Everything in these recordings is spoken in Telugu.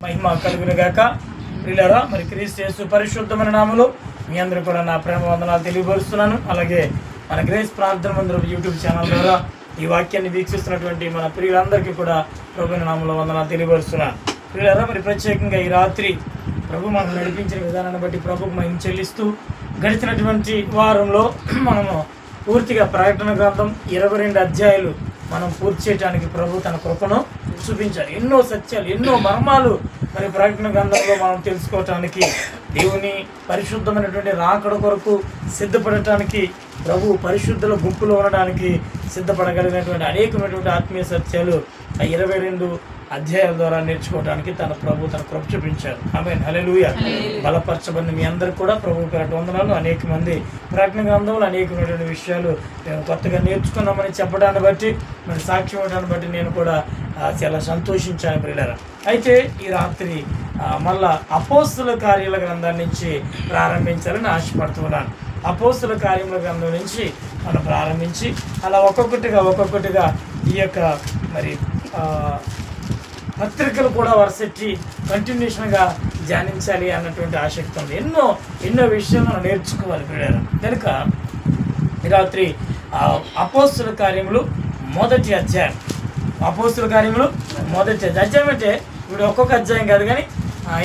మహిమ కలుగును గాక. ప్రియులారా, మరి క్రీస్తు యేసు పరిశుద్ధమైన నామములో మీ అందరూ కూడా నా ప్రేమ వందనాలు తెలియపరుస్తున్నాను. అలాగే మన గ్రేస్ ప్రార్థన మందిరం యూట్యూబ్ ఛానల్ ద్వారా ఈ వాక్యాన్ని వీక్షిస్తున్నటువంటి మన ప్రియులందరికీ కూడా ప్రభువుని నామములో వందనాలు తెలియపరుస్తున్నాను. ప్రియులారా, మరి ప్రత్యేకంగా ఈ రాత్రి ప్రభు మనం నడిపించిన విధానాన్ని బట్టి ప్రభుకు మహిమ చెల్లిస్తూ గడిచినటువంటి వారంలో మనము పూర్తిగా ప్రకటన గ్రంథం 22 అధ్యాయాలు మనం పూర్తి చేయడానికి ప్రభు తన కృపను చూపించారు. ఎన్నో సత్యాలు, ఎన్నో మర్మాలు మరి ప్రకటన గ్రంథంలో మనం తెలుసుకోవటానికి, దేవుని పరిశుద్ధమైనటువంటి రాకడ కొరకు సిద్ధపడటానికి, ప్రభు పరిశుద్ధుల గుంపులో ఉండడానికి సిద్ధపడగలిగినటువంటి అనేకమైనటువంటి ఆత్మీయ సత్యాలు ఆ 22 అధ్యాయాల ద్వారా నేర్చుకోవడానికి తన ప్రభు తన కృప చూపించారు. ఆమేన్, హల్లెలూయా. బలపరచబడిన మీ అందరికి కూడా ప్రభు పేరట వందనాలు. అనేక మంది ప్రకటన గ్రంథంలో అనేకమైనటువంటి విషయాలు మేము కొత్తగా నేర్చుకున్నామని చెప్పడాన్ని బట్టి, మరి సాక్ష్యం ఇవ్వడాన్ని బట్టి నేను కూడా చాలా సంతోషించాను ప్రియులారా. అయితే ఈ రాత్రి మళ్ళా అపోస్తుల కార్యాల గ్రంథం నుంచి ప్రారంభించాలని ఆశపడుతున్నాను. అపోస్తుల కార్యముల గ్రంథం నుంచి మనం ప్రారంభించి అలా ఒక్కొక్కటిగా ఈ యొక్క మరి పత్రికలు కూడా వరుసెట్టి కంటిన్యూషన్గా ధ్యానించాలి అన్నటువంటి ఆసక్తి ఉంది. ఎన్నో విషయాలు మనం నేర్చుకోవాలి ప్రియులారా. కనుక ఈ రాత్రి అపోస్తుల కార్యములు మొదటి అధ్యాయం. అపోస్తుల కార్యములు మొదటి అధ్యాయం అంటే ఇప్పుడు ఒక్కొక్క అధ్యాయం కాదు, కానీ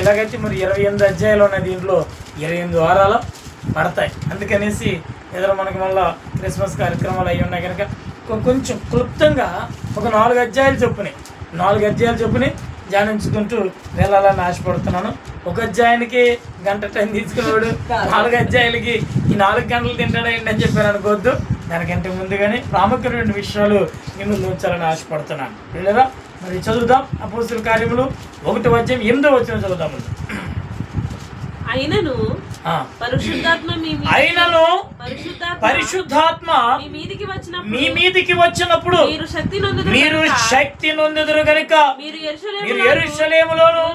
ఇలాగైతే మరి 28 అధ్యాయాలు ఉన్నాయి. దీంట్లో 28 వారాలు పడతాయి. అందుకనేసి ఏదో మనకి మళ్ళీ క్రిస్మస్ కార్యక్రమాలు అవి ఉన్నాయి కనుక కొంచెం క్లుప్తంగా ఒక 4 అధ్యాయాలు చొప్పుని ధ్యానించుకుంటూ వెళ్ళాలని ఆశపడుతున్నాను. ఒక అధ్యాయానికి గంట టైం తీసుకునేవాడు 4 అధ్యాయాలకి ఈ 4 గంటలు తింటాడా ఏంటి అని చెప్పాను అనుకోవద్దు. దానికంటే ముందుగానే ప్రాముఖ్యమైన విషయాలు మీ ముందు ఉంచాలని ఆశపడుతున్నాను. లేదా మరి చదువుదాం. అపోస్తుల కార్యములు 1వ అధ్యాయం 8వ వచనం చదువుదాం. అయినను పరిశుద్ధాత్మ మీ మీదికి వచ్చినప్పుడు మీరు శక్తి నొందుదురు గనుక మీరు యెరూషలేములోను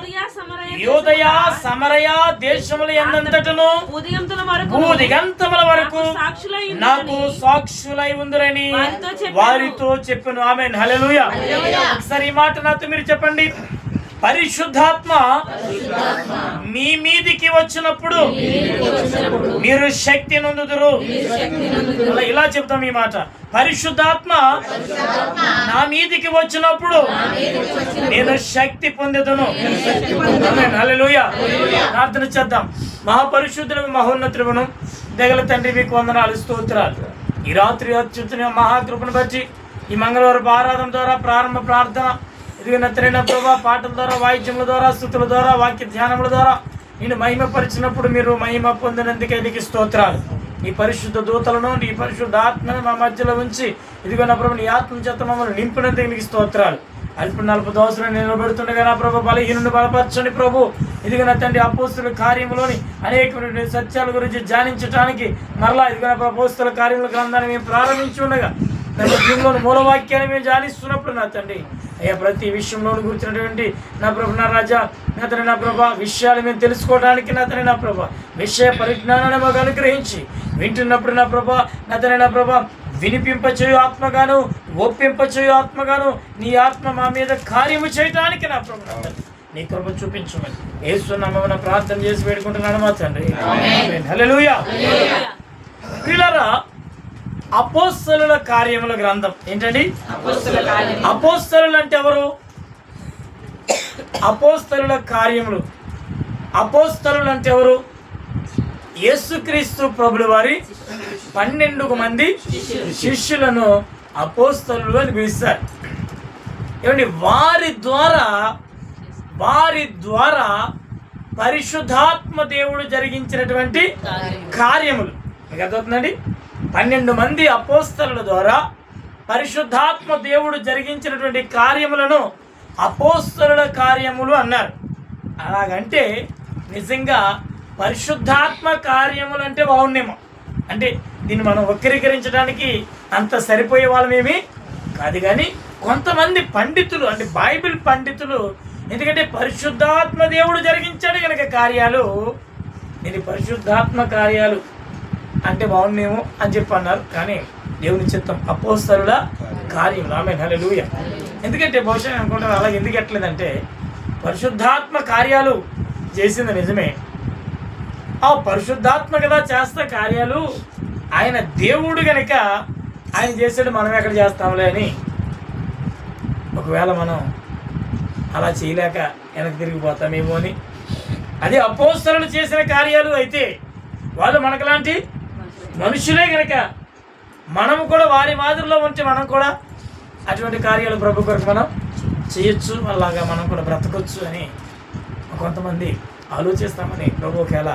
యూదయ సమరయ దేశముల యందంతటను భూదిగంతముల వరకు నాకు సాక్షులై ఉందురని వారితో చెప్పాను. ఆమేన్, హల్లెలూయా. ఒకసారి ఈ మాట నాతో మీరు చెప్పండి. పరిశుద్ధాత్మ మీ మీదికి వచ్చినప్పుడు మీరు శక్తి నొందుదురు. ఇలా చెప్తాం ఈ మాట. పరిశుద్ధాత్మ నా మీదికి వచ్చినప్పుడు నేను శక్తి పొందుదును. హల్లెలూయా. ప్రార్థన చేద్దాం. మహాపరిశుద్ధులకు మహోన్నతులను దగల తండ్రి, మీకు వందనాలు, స్తోత్రాలు. ఈ రాత్రి అత్యుత్తమ మహాకృపను బట్టి ఈ మంగళవారం ఆరాధన ద్వారా ప్రారంభ ప్రార్థన ఎదిగిన ప్రభా, పాటల ద్వారా, వాయిద్యముల ద్వారా, స్తుతుల ద్వారా, వాక్య ధ్యానముల ద్వారా నేను మహిమపరిచినప్పుడు మీరు మహిమ పొందినందుకే నీకు స్తోత్రాలు. నీ పరిశుద్ధ దూతలను, నీ పరిశుద్ధ ఆత్మను మా మధ్యలో ఉంచి ఇదిగో నా ప్రభు నీ ఆత్మ చేత మమ్మల్ని నింపినందుకు నీకు స్తోత్రాలు. 40 దోసలు నిలబెడుతుండగా నా ప్రభు బలహీనుని బలపరచండి ప్రభు. ఇదిగో నా తండ్రి అపోస్తుల కార్యములోని అనేక సత్యాల గురించి ధ్యానించడానికి మరలా ఇదిగో నా అపోస్తుల కార్యముల గ్రంథాన్ని మేము ప్రారంభించి ఉండగా దీనిలోని మూలవాక్యాన్ని మేము ధ్యానిస్తున్నప్పుడు నా తండ్రి అయ్యా ప్రతి విషయంలోని గురించినటువంటి నా ప్రభు నా రాజా నా తండ్రి నా ప్రభా విషయాలు మేము తెలుసుకోవడానికి నా తండ్రి నా ప్రభా విషయ పరిజ్ఞానాన్ని మాకు అనుగ్రహించి వింటున్నప్పుడు నా ప్రభా నా తండ్రి నా ప్రభా వినిపింపచేయు ఆత్మగాను ఒప్పింపచేయు ఆత్మగాను నీ ఆత్మ మా మీద కార్యము చేయటానికి నా ప్రభు నీ కృప చూపించమని యేసు నామమున ప్రార్థన చేసి వేడుకుంటున్నాను మా తండ్రి. ఆమేన్, హల్లెలూయా. ప్రియులారా, అపోస్తలుల కార్యముల గ్రంథం ఏంటండి? అపోస్తలులు అంటే ఎవరు? అపోస్తలుల కార్యములు. అపోస్తలులు అంటే ఎవరు? యేసుక్రీస్తు ప్రభుల వారి 12 మంది శిష్యులను అపోస్తలులు అని పిలుస్తారు. ఏమండి, వారి ద్వారా పరిశుద్ధాత్మ దేవుడు జరిగించినటువంటి కార్యములు మీకు అర్థమవుతుందండి. 12 మంది అపోస్తలుల ద్వారా పరిశుద్ధాత్మ దేవుడు జరిగించినటువంటి కార్యములను అపోస్తలుల కార్యములు అన్నారు. అలాగంటే నిజంగా పరిశుద్ధాత్మ కార్యములు అంటే బాగుండేమో. అంటే దీన్ని మనం వక్రీకరించడానికి అంత సరిపోయే వాళ్ళమేమి కాదు. కానీ కొంతమంది పండితులు, అంటే బైబిల్ పండితులు, ఎందుకంటే పరిశుద్ధాత్మ దేవుడు జరిగించాడు కనుక కార్యాలు, ఇది పరిశుద్ధాత్మ కార్యాలు అంటే బాగుండేమో అని చెప్పి అన్నారు. కానీ దేవుని చిత్తం అపోస్తలుల కార్యములు. ఆమేన్, హల్లెలూయా. ఎందుకంటే బహుశా అనుకుంటారు అలాగే ఎందుకు ఎట్లేదంటే పరిశుద్ధాత్మ కార్యాలు చేసింది నిజమే. ఆ పరిశుద్ధాత్మ కదా చేస్తా కార్యాలు. ఆయన దేవుడు గనక ఆయన చేసాడు, మనం ఎక్కడ చేస్తాంలే అని ఒకవేళ మనం అలా చేయలేక వెనక్కి తిరిగిపోతామేమో అని. అదే అపోస్తలులు చేసిన కార్యాలు అయితే వాళ్ళు మనకులాంటి మనుషులే కనుక మనము కూడా వారి మాదిరిలో ఉంటే మనం కూడా అటువంటి కార్యాలు ప్రభు కొరకు మనం చేయొచ్చు, అలాగా మనం కూడా బ్రతకొచ్చు అని కొంతమంది ఆలోచిస్తామని ప్రభు ఒకవేళ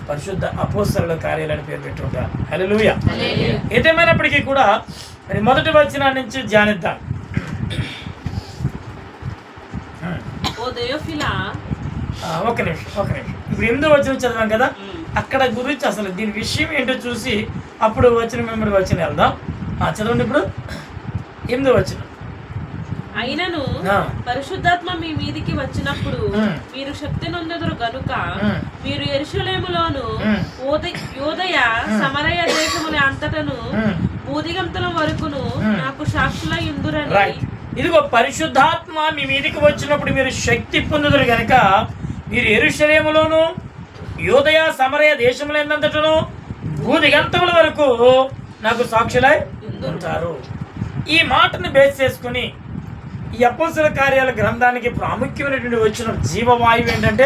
పరిశుద్ధ అపోస్తలుల కార్యాలని పేరు పెట్టుంటారు. హల్లెలూయా. ఏదేమైనప్పటికీ కూడా మరి మొదటి వచనం నుంచి ధ్యానిద్దాం. ఒక నిమిషం. ఇప్పుడు 8వ వచనం చదివాం కదా, అక్కడ గురించి అసలు దీని విషయం ఏంటో చూసి అప్పుడు వచ్చిన వెళ్దాం. చదవండి ఇప్పుడు 8వ వచనం. అయినను పరిశుద్ధాత్మ మీ మీదికి వచ్చినప్పుడు మీరు శక్తి నొందెదరు గనుక మీరు యెరూషలేములోను యూదయ సమరయ దేశముల అంతటను భూదిగంతల వరకును నాకు సాక్షులై యుందురని. ఇదిగో పరిశుద్ధాత్మ మీ మీదికి వచ్చినప్పుడు మీరు శక్తి పొందుదురు గనుక మీరు యెరూషలేములోను యూదయ సమరయ దేశములంతటను భూదిగంతముల వరకు నాకు సాక్షులై ఉంటారు. ఈ మాటను బేస్ చేసుకుని ఈ అపోస్తలుల కార్యాల గ్రంథానికి ప్రాముఖ్యమైనటువంటి వచ్చిన జీవవాయువు ఏంటంటే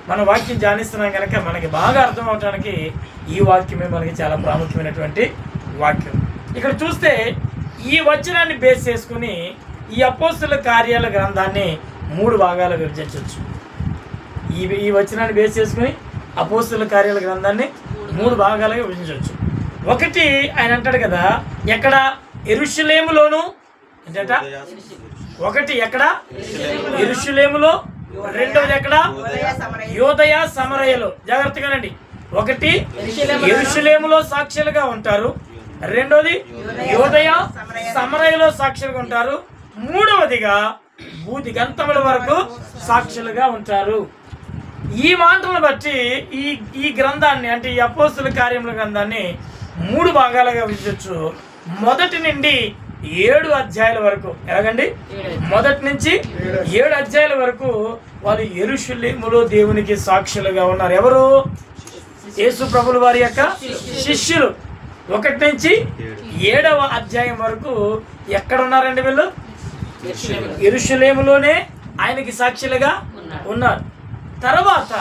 మన వాక్యం ధ్యానిస్తున్నాం కనుక మనకి బాగా అర్థం అవడానికి ఈ వాక్యమే మనకి చాలా ప్రాముఖ్యమైనటువంటి వాక్యం. ఇక్కడ చూస్తే ఈ వచనాన్ని బేస్ చేసుకుని ఈ అపోస్తలుల కార్యాల గ్రంథాన్ని 3 భాగాలు విభజించవచ్చు. ఈ వచనాన్ని బేస్ చేసుకుని అపోస్తలుల కార్యాల గ్రంథాన్ని 3 భాగాలుగా విభజించవచ్చు. ఒకటి ఆయన అంటాడు కదా, ఎక్కడ యెరూషలేములోను ఏంటంట, ఒకటి ఎక్కడ యెరూషలేములో, రెండవది ఎక్కడ యూదయ సమరయలో. జాగ్రత్తగానండి, ఒకటి యెరూషలేములో సాక్షులుగా ఉంటారు, రెండోది యూదయ సమరయలో సాక్షులుగా ఉంటారు, మూడవదిగా భూదిగంతముల వరకు సాక్షులుగా ఉంటారు. ఈ మాటలను బట్టి ఈ గ్రంథాన్ని అంటే ఈ అపోస్తలుల కార్యముల గ్రంథాన్ని 3 భాగాలుగా విభజించవచ్చు. మొదటి నుండి 7 అధ్యాయాల వరకు. ఎలాగండి? మొదటి నుంచి 7 అధ్యాయాల వరకు వాళ్ళు యెరూషలేములో దేవునికి సాక్షులుగా ఉన్నారు. ఎవరు? యేసు ప్రభుల వారి యొక్క శిష్యులు. 1 నుంచి 7వ అధ్యాయం వరకు ఎక్కడ ఉన్నారండి వీళ్ళు? యెరూషలేములోనే ఆయనకి సాక్షులుగా ఉన్నారు. తర్వాత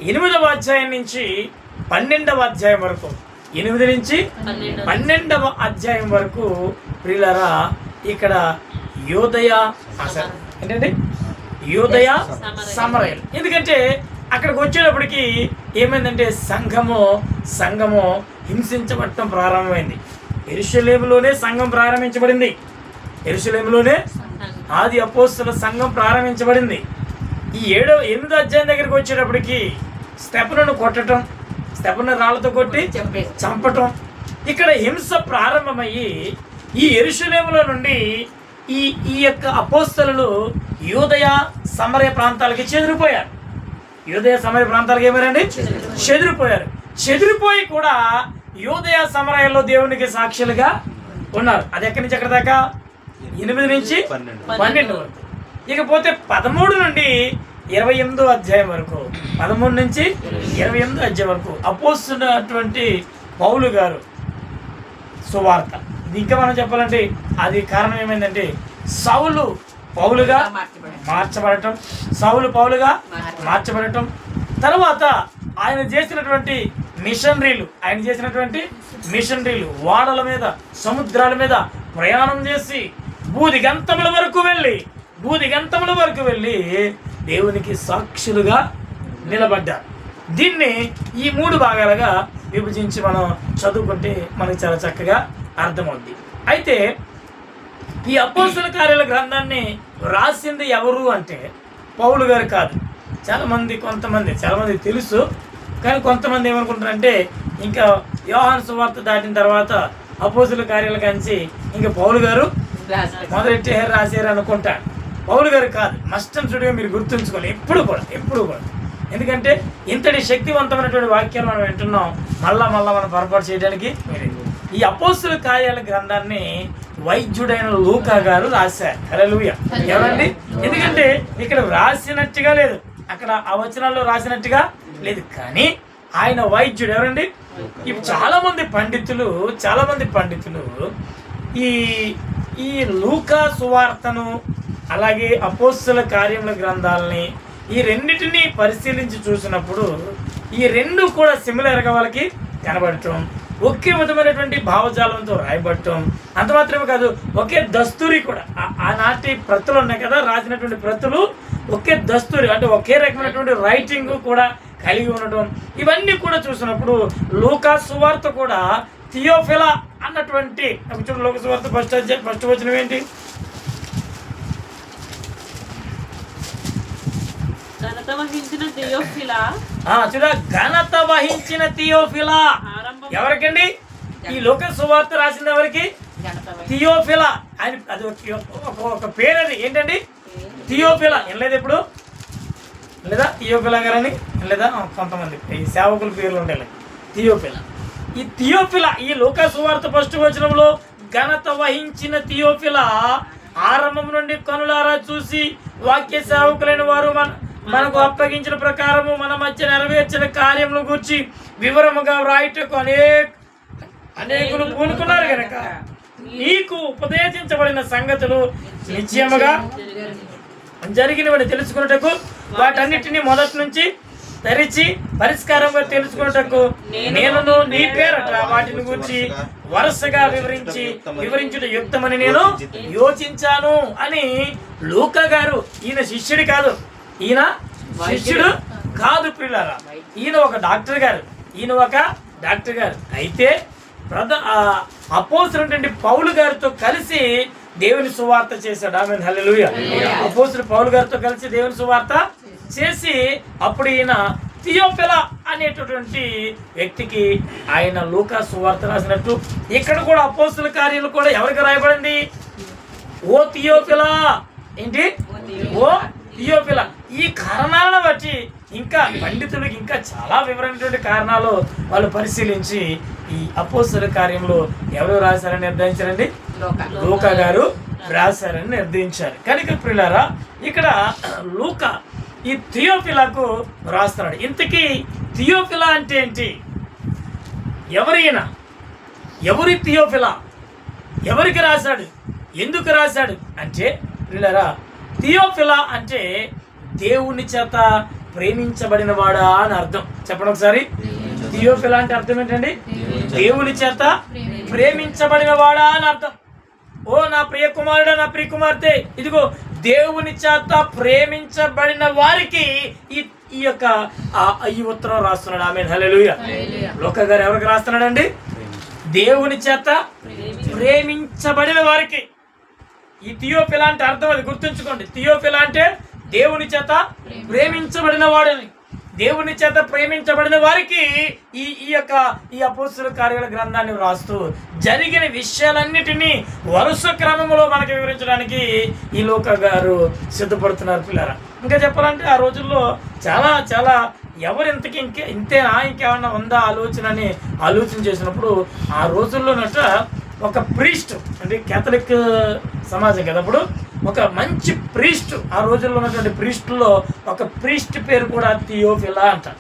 8వ అధ్యాయం నుంచి 12వ అధ్యాయం వరకు, 8 నుంచి 12వ అధ్యాయం వరకు ప్రియులారా ఇక్కడ యూదయ ఏంటంటే యూదయ సమరయలు. ఎందుకంటే అక్కడికి వచ్చేటప్పటికి ఏమైందంటే సంఘము హింసించబడటం ప్రారంభమైంది. యెరూషలేములోనే సంఘం ప్రారంభించబడింది. యెరూషలేములోనే ఆది అపోస్తలుల సంఘం ప్రారంభించబడింది. ఈ 8వ అధ్యాయం దగ్గరికి వచ్చేటప్పటికి స్టెఫనును కొట్టడం, స్టెఫనును రాళ్లతో కొట్టి చంపటం, ఇక్కడ హింస ప్రారంభమయ్యి ఈ యెరూషలేములో నుండి ఈ యొక్క అపోస్తలులు యూదయ సమరయ ప్రాంతాలకి చెదిరిపోయారు. యూదయ సమరయ ప్రాంతాలకు ఏమారండి? చెదిరిపోయారు. చెదిరిపోయి కూడా యూదయ సమరయలో దేవునికి సాక్షులుగా ఉన్నారు. అది ఎక్కడి నుంచి ఎక్కడి దాకా? 8 నుంచి 12 వరకు. ఇకపోతే 13 నుండి 28వ అధ్యాయం వరకు, 13 నుంచి 28వ అధ్యాయం వరకు అపోస్తలుడైనటువంటి పౌలు గారు సువార్త. ఇంకా మనం చెప్పాలంటే అది కారణం ఏమైందంటే సౌలు పౌలుగా మార్చబడటం, సౌలు పౌలుగా మార్చబడటం, తర్వాత ఆయన చేసినటువంటి మిషనరీలు వాడల మీద సముద్రాల మీద ప్రయాణం చేసి భూదిగంతముల వరకు వెళ్ళి దేవునికి సాక్షులుగా నిలబడ్డారు. దీన్ని ఈ 3 భాగాలుగా విభజించి మనం చదువుకుంటే మనకి చాలా చక్కగా అర్థమవుద్ది. అయితే ఈ అపోస్తలుల కార్యాల గ్రంథాన్ని రాసింది ఎవరు అంటే పౌలు గారు కాదు. చాలామంది తెలుసు, కానీ కొంతమంది ఏమనుకుంటారంటే ఇంకా యోహాను సువార్త దాటిన తర్వాత అపోస్తలుల కార్యాల కంచి ఇంకా పౌలు గారు మొదలెట్టి రాశారు అనుకుంటారు. పౌలు గారు కాదు. మస్ట్ అండ్ షుడ్గా మీరు గుర్తుంచుకోవాలి ఎప్పుడు కూడా. ఎందుకంటే ఇంతటి శక్తివంతమైనటువంటి వాక్యాలు మనం వింటున్నాం, మళ్ళా మనం పొరపాటు చేయడానికి. ఈ అపోస్తలుల కార్యాల గ్రంథాన్ని వైద్యుడైన లూకా గారు రాశారు. హల్లెలూయా. ఎవరండి? ఎందుకంటే ఇక్కడ రాసినట్టుగా లేదు, అక్కడ ఆ వచనాల్లో రాసినట్టుగా లేదు, కానీ ఆయన వైద్యుడు. ఎవరండి? ఇప్పుడు చాలా మంది పండితులు ఈ లూకా సువార్తను అలాగే అపోస్తల కార్యముల గ్రంథాలని ఈ రెండింటినీ పరిశీలించి చూసినప్పుడు ఈ రెండు కూడా సిమిలర్గా వాళ్ళకి కనబడటం, ఒకే విధమైనటువంటి భావజాలంతో రాయబడటం, అంత మాత్రమే కాదు ఒకే దస్తూరి కూడా. ఆనాటి ప్రతులు ఉన్నాయి కదా, రాసినటువంటి ప్రతులు ఒకే దస్తూరి అంటే ఒకే రకమైనటువంటి రైటింగ్ కూడా కలిగి ఉండటం, ఇవన్నీ కూడా చూసినప్పుడు లూకా సువార్త కూడా థియోఫిలా అన్నటువంటి లూకా సువార్త ఫస్ట్ వచనం ఏంటి? ఘనత వహించిన థియోఫిలా ఎవరికండి? ఈ లూకా సువార్త రాసింది ఎవరికి? థియోఫిలా. ఆయన అది ఒక పేరు, అది ఏంటండి? థియోఫిలా. వినలేదు ఎప్పుడు? లేదా థియోఫిలా గారని లేదా కొంతమంది ఈ సేవకుల పేర్లు ఉంటాయి థియోఫిలా. ఈ థియోఫిలా ఈ లూకా సువార్త ఫస్ట్ వచనంలో ఘనత వహించిన థియోఫిలా ఆరంభం నుండి కనులారా చూసి వాక్య సేవకులైన వారు మనకు అప్పగించిన ప్రకారము మన మధ్య నెరవేర్చిన కార్యముల గురించి వివరముగా వ్రాయటకు అనేకులు పూనుకున్నారు కనుక నీకు ఉపదేశించబడిన సంగతులు నిశ్చయముగా జరిగినవని తెలుసుకున్నటకు వాటన్నిటిని మొదటి నుంచి తెరిచి పరిష్కారంగా తెలుసుకున్నటకు నేను నీ పేరట వాటిని గురించి వరుసగా వివరించుట యుక్తమని నేను యోచించాను అని లూకా గారు, ఈయన శిష్యుడు కాదు, ఈయన శిష్యుడు కాదు ప్రియులారా, ఈయన ఒక డాక్టర్ గారు. అయితే అపోస్తలుడైన పౌలు గారితో కలిసి దేవుని సువార్త చేశాడు. ఆమేన్, హల్లెలూయా. అపోస్తలుడు పౌలు గారితో కలిసి దేవుని సువార్త చేసి అప్పుడు ఈయన థియోఫిలా అనేటటువంటి వ్యక్తికి ఆయన లూకా సువార్త రాసినట్టు ఇక్కడ కూడా అపోస్తల కార్యాలు కూడా ఎవరికి రాయబడింది? ఓ థియోఫిలా. ఏంటి? ఓ థియోఫిలా. ఈ కారణాలను బట్టి ఇంకా పండితులకు ఇంకా చాలా వివరమైనటువంటి కారణాలు వాళ్ళు పరిశీలించి ఈ అపోస్తల కార్యంలో ఎవరు రాశారని నిర్ణయించారండి? లూకా గారు రాశారని నిర్ణయించారు. కనుక ప్రియులారా, ఇక్కడ లూకా ఈ థియోఫిలాకు రాస్తున్నాడు. ఇంతకీ థియోఫిలా అంటే ఏంటి? ఎవరి థియోఫిలా? ఎవరికి రాశాడు? ఎందుకు రాశాడు అంటే ప్రియులారా, థియోఫిలా అంటే దేవుని చేత ప్రేమించబడిన వాడా అని అర్థం. చెప్పండి ఒకసారి. థియోఫిలా అంటే అర్థం ఏంటండి? దేవుని చేత ప్రేమించబడిన వాడా అని అర్థం. ఓ నా ప్రియ కుమారుడా, నా ప్రియ కుమార్తె, ఇదిగో దేవుని చేత ప్రేమించబడిన వారికి ఈ యొక్క ఈ ఉత్తరం రాస్తున్నాడు. ఆమేన్, హల్లెలూయా. లూకా గారు ఎవరికి రాస్తున్నాడండి? దేవుని చేత ప్రేమించబడిన వారికి. ఈ థియోఫిలా అంటే అర్థం అది గుర్తుంచుకోండి. థియోఫిలా అంటే దేవుని చేత ప్రేమించబడిన వాడని. దేవుని చేత ప్రేమించబడిన వారికి ఈ అపోస్తల కార్యాల గ్రంథాన్ని వ్రాస్తూ జరిగిన విషయాలన్నిటినీ వరుస క్రమంలో మనకి వివరించడానికి ఈ లూకా గారు సిద్ధపడుతున్నారు పిల్లరా. ఇంకా చెప్పాలంటే ఆ రోజుల్లో చాలా చాలా ఎవరు ఇంతేనా ఇంకేమన్నా ఉందా ఆలోచన చేసినప్పుడు ఆ రోజుల్లోనట ఒక ప్రీస్ట్, అంటే కేథలిక్ సమాజం కదా అప్పుడు, ఒక మంచి ప్రీస్ట్, ఆ రోజుల్లో ఉన్నటువంటి ప్రీస్టుల్లో ఒక ప్రీస్ట్ పేరు కూడా థియోఫిలా అంటారు.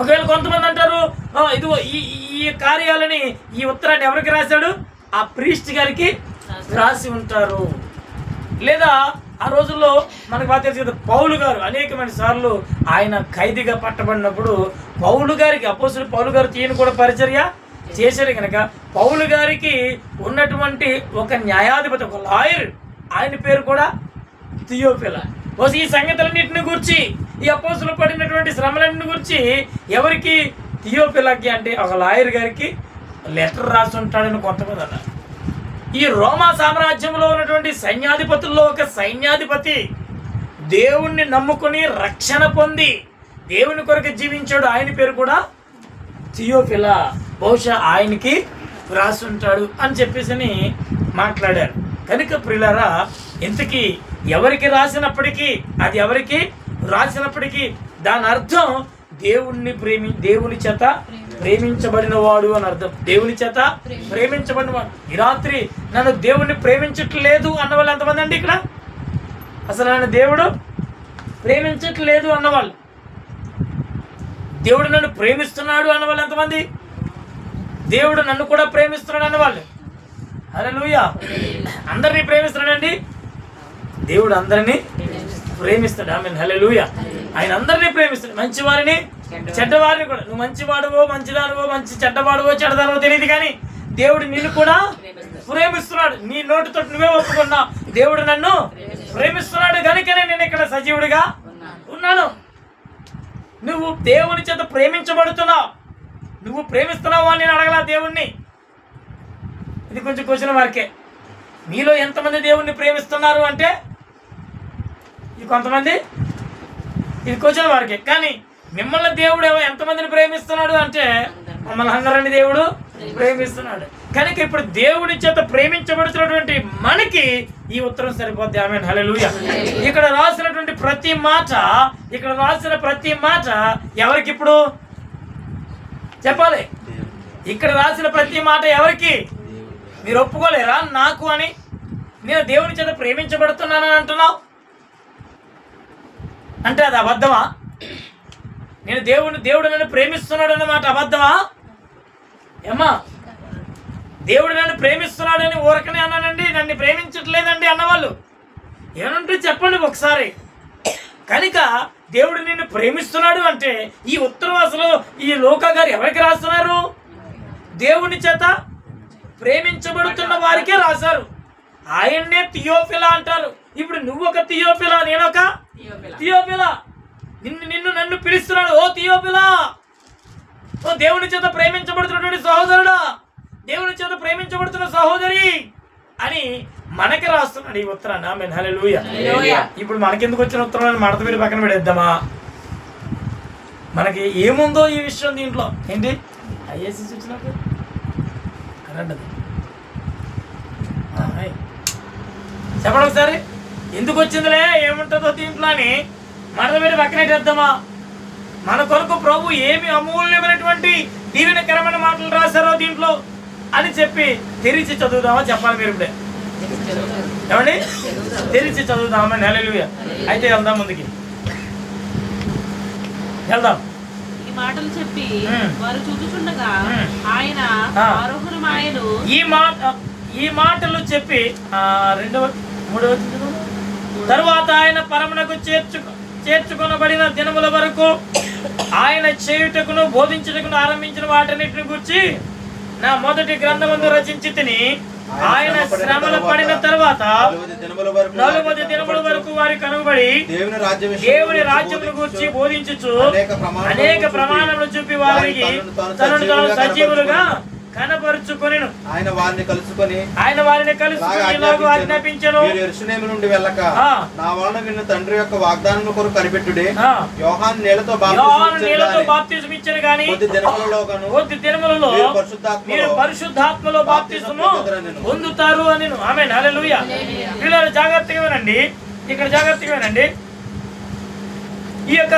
ఒకవేళ కొంతమంది అంటారు ఇదిగో ఈ కార్యాలని ఈ ఉత్తరాన్ని ఎవరికి రాశాడు? ఆ ప్రీస్ట్ గారికి రాసి ఉంటారు. లేదా ఆ రోజుల్లో మనకు బాగా తెలుసు కదా, పౌలు గారు అనేకమైన సార్లు ఆయన ఖైదీగా పట్టబడినప్పుడు అపోస్తలుడు పౌలు గారు ఈయన కూడా పరిచర్య చేశారు కనుక పౌలు గారికి ఉన్నటువంటి ఒక న్యాయాధిపతి, ఒక లాయర్, ఆయన పేరు కూడా థియోఫిలా. ఈ సంగతులన్నింటిని గురించి, ఈ అపోస్తలుడు పడినటువంటి శ్రమలన్నింటిని గురించి ఎవరికి? థియోఫిలాకి, అంటే ఒక లాయర్ గారికి లెటర్ రాసి ఉంటాడని కొంతమంది అన్నారు. ఈ రోమా సామ్రాజ్యంలో ఉన్నటువంటి సైన్యాధిపతుల్లో ఒక సైన్యాధిపతి దేవుణ్ణి నమ్ముకుని రక్షణ పొంది దేవుని కొరకు జీవించాడు. ఆయన పేరు కూడా థియోఫిలా. బహుశా ఆయనకి రాసి ఉంటాడు అని చెప్పేసి మాట్లాడారు. కనుక ప్రియులారా, ఇంతకీ ఎవరికి రాసినప్పటికీ, అది ఎవరికి రాసినప్పటికీ దాని అర్థం దేవుని చేత ప్రేమించబడిన వాడు అని అర్థం. దేవుని చేత ప్రేమించబడిన వాడు. ఈ రాత్రి నన్ను దేవుణ్ణి ప్రేమించట్లేదు అన్న వాళ్ళు ఎంతమంది అండి ఇక్కడ? అసలు నన్ను దేవుడు ప్రేమించట్లేదు అన్నవాళ్ళు, దేవుడు నన్ను ప్రేమిస్తున్నాడు అన్నవాళ్ళు ఎంతమంది? దేవుడు నన్ను కూడా ప్రేమిస్తున్నాడు అన్నవాళ్ళు. హల్లెలూయా. అందరినీ ప్రేమిస్తున్నాడండి దేవుడు, అందరినీ ప్రేమిస్తాడు. ఆమేన్. హల్లెలూయా. ఆయన అందరినీ ప్రేమిస్తాడు, మంచివారిని చెడ్డవారిని కూడా. నువ్వు మంచివాడువో మంచిదానివో మంచి చెడ్డవాడువో చెడ్డదానివో తెలియదు, కానీ దేవుడు నిన్ను కూడా ప్రేమిస్తున్నాడు. నీ నోటితో నువ్వే ఒప్పుకున్నా దేవుడు నన్ను ప్రేమిస్తున్నాడు కనుకనే నేను ఇక్కడ సజీవుడిగా ఉన్నాను. నువ్వు దేవుని చేత ప్రేమించబడుతున్నావు. నువ్వు ప్రేమిస్తున్నావు అని నేను అడగలా దేవుణ్ణి. ఇది కొంచెం క్వశ్చన్ మార్కే. మీలో ఎంతమంది దేవుణ్ణి ప్రేమిస్తున్నారు అంటే ఇది కొంతమంది, ఇది క్వశ్చన్ మార్కే. కానీ మిమ్మల్ని దేవుడు ఎంతమందిని ప్రేమిస్తున్నాడు అంటే మమ్మల్ని అందరిని దేవుడు ప్రేమిస్తున్నాడు కనుక ఇప్పుడు దేవుని చేత ప్రేమించబడుతున్నటువంటి మనకి ఈ ఉత్తరం సరిపోద్ది. ఆమేన్. హల్లెలూయా. ఇక్కడ రాసినటువంటి ప్రతి మాట, ఇక్కడ రాసిన ప్రతి మాట ఎవరికి ఇప్పుడు చెప్పాలి? ఇక్కడ రాసిన ప్రతి మాట ఎవరికి? మీరు ఒప్పుకోలేరా నాకు అని? నేను దేవుని చేత ప్రేమించబడుతున్నానని అంటున్నావు అంటే అది అబద్ధమా? నేను దేవుడు నన్ను ప్రేమిస్తున్నాడు అన్నమాట అబద్ధమా? ఏమ్మా, దేవుడు నన్ను ప్రేమిస్తున్నాడని ఊరకనే అన్నానండి, నన్ను ప్రేమించట్లేదండి అన్నవాళ్ళు ఏమంటే చెప్పండి ఒకసారి. కనుక దేవుడు నిన్ను ప్రేమిస్తున్నాడు అంటే ఈ ఉత్తరం అసలు ఈ లోకా గారు ఎవరికి రాస్తున్నారు? దేవుని చేత ప్రేమించబడుతున్న వారికే రాశారు. ఆయన్నే థియోఫిలా అంటారు. ఇప్పుడు నువ్వు ఒక థియోఫిలా, నేనొక థియోఫిలా. నిన్ను నన్ను పిలుస్తున్నాడు, ఓ థియోఫిలా, ఓ దేవుని చేత ప్రేమించబడుతున్నటువంటి సహోదరుడా, దేవుని చేత ప్రేమించబడుతున్న సహోదరి అని మనకి రాస్తున్నాడు ఈ ఉత్తరాన్ని. ఆమేన్. హల్లెలూయా. ఇప్పుడు మనకెందుకు వచ్చిన ఉత్తరం మడత మీరు పక్కన పెడేద్దామా? మనకి ఏముందో ఈ విషయం దీంట్లో ఏంటి? ఐఏసీ వచ్చినప్పుడు కరెంట్ చెప్పండి ఒకసారి. ఎందుకు వచ్చిందిలే, ఏముంటుందో దీంట్లో అని మడత పెట్టి పక్కన పెట్టేద్దామా? మన కొరకు ప్రభు ఏమి అమూల్యమైనటువంటి దీవెనకరమైన మాటలు రాశారో దీంట్లో అని చెప్పి తెరిచి చదువుదామా? చెప్పాలి మీరు ఇప్పుడే. ఏమండి? తెరిచి చదువుదామా? హల్లెలూయా. అయితే వెళ్దాం, ముందుకి వెళ్దాం. ఈ మాటలు చెప్పి వారు చూచుచుండగా ఆయన ఆరోహణమాయను. ఈ మాటలు చెప్పి మూడవ తరువాత ఆయన పరమునకు చేర్చుకొనబడిన దినముల వరకు ఆయన చేయుటకును బోధించుటకును ఆరంభించిన వాటన్నిటిని గురించి నా మొదటి గ్రంథమందు రచించి తిని, ఆయన శ్రమలు పడిన తర్వాత 40 దినముల వరకు వారి కనుగొబడి దేవుని రాజ్యమును గురించి బోధించుచు అనేక ప్రమాణములు చూపి వారికి తనను తాను సజీవులుగా కనపరుచుకొనెను. ఆయన వారిని కలుసుకొని ఇలాగూ ఆజ్ఞాపించెను, యెరూషలేము నుండి వెళ్ళక నా వలన విన్న తండ్రి యొక్క వాగ్దానముల కొరకు కనిపెట్టుడే. యోహాను నీళ్లతో బాప్తిసం ఇచ్చారు గాని కొద్ది దినములలో మీరు పరిశుద్ధాత్మలో బాప్తిసము పొందుతారు అని. ఆమేన్. హల్లెలూయా. పిల్లలు జాగ్రత్తగా వినండి, ఇక్కడ జాగ్రత్తగా వినండి. ఈ యొక్క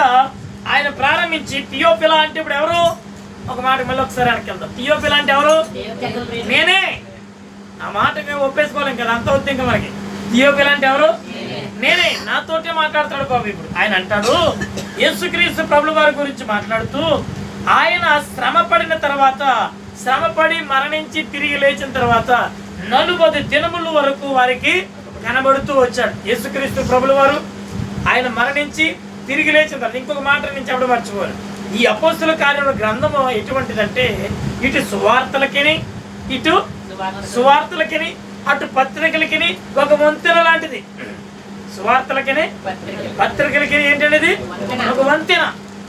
ఆయన ప్రారంభించి థియోఫిలా అంటే ఇప్పుడు ఎవరు? ఒక మాట మళ్ళీ ఒకసారి వెనక్కి వెళ్తాం. థియోఫిలా అంటే ఎవరు? నేనే. ఆ మాట మేము ఒప్పేసుకోలేం కదా, అంత వద్దు ఇంకా మనకి. థియోఫిలా అంటే ఎవరు? నేనే. నాతోటే మాట్లాడతాడు బాబు. ఇప్పుడు ఆయన అంటాడు, యేసుక్రీస్తు ప్రభుల వారి గురించి మాట్లాడుతూ, ఆయన శ్రమ పడిన తర్వాత, శ్రమపడి మరణించి తిరిగి లేచిన తర్వాత 40 దినముల వరకు వారికి కనబడుతూ వచ్చాడు యేసుక్రీస్తు ప్రభుల వారు. ఆయన మరణించి తిరిగి లేచిన తర్వాత ఇంకొక మాట నేను చెప్పడం మర్చిపోయాను. ఈ అపోస్తల కార్యముల గ్రంథము ఎటువంటిదంటే ఇటు సువార్తలకిని అటు పత్రికలకిని ఒక వంతెన లాంటిది. సువార్తలకిని పత్రికలకి ఏంటనేది ఒక వంతెన.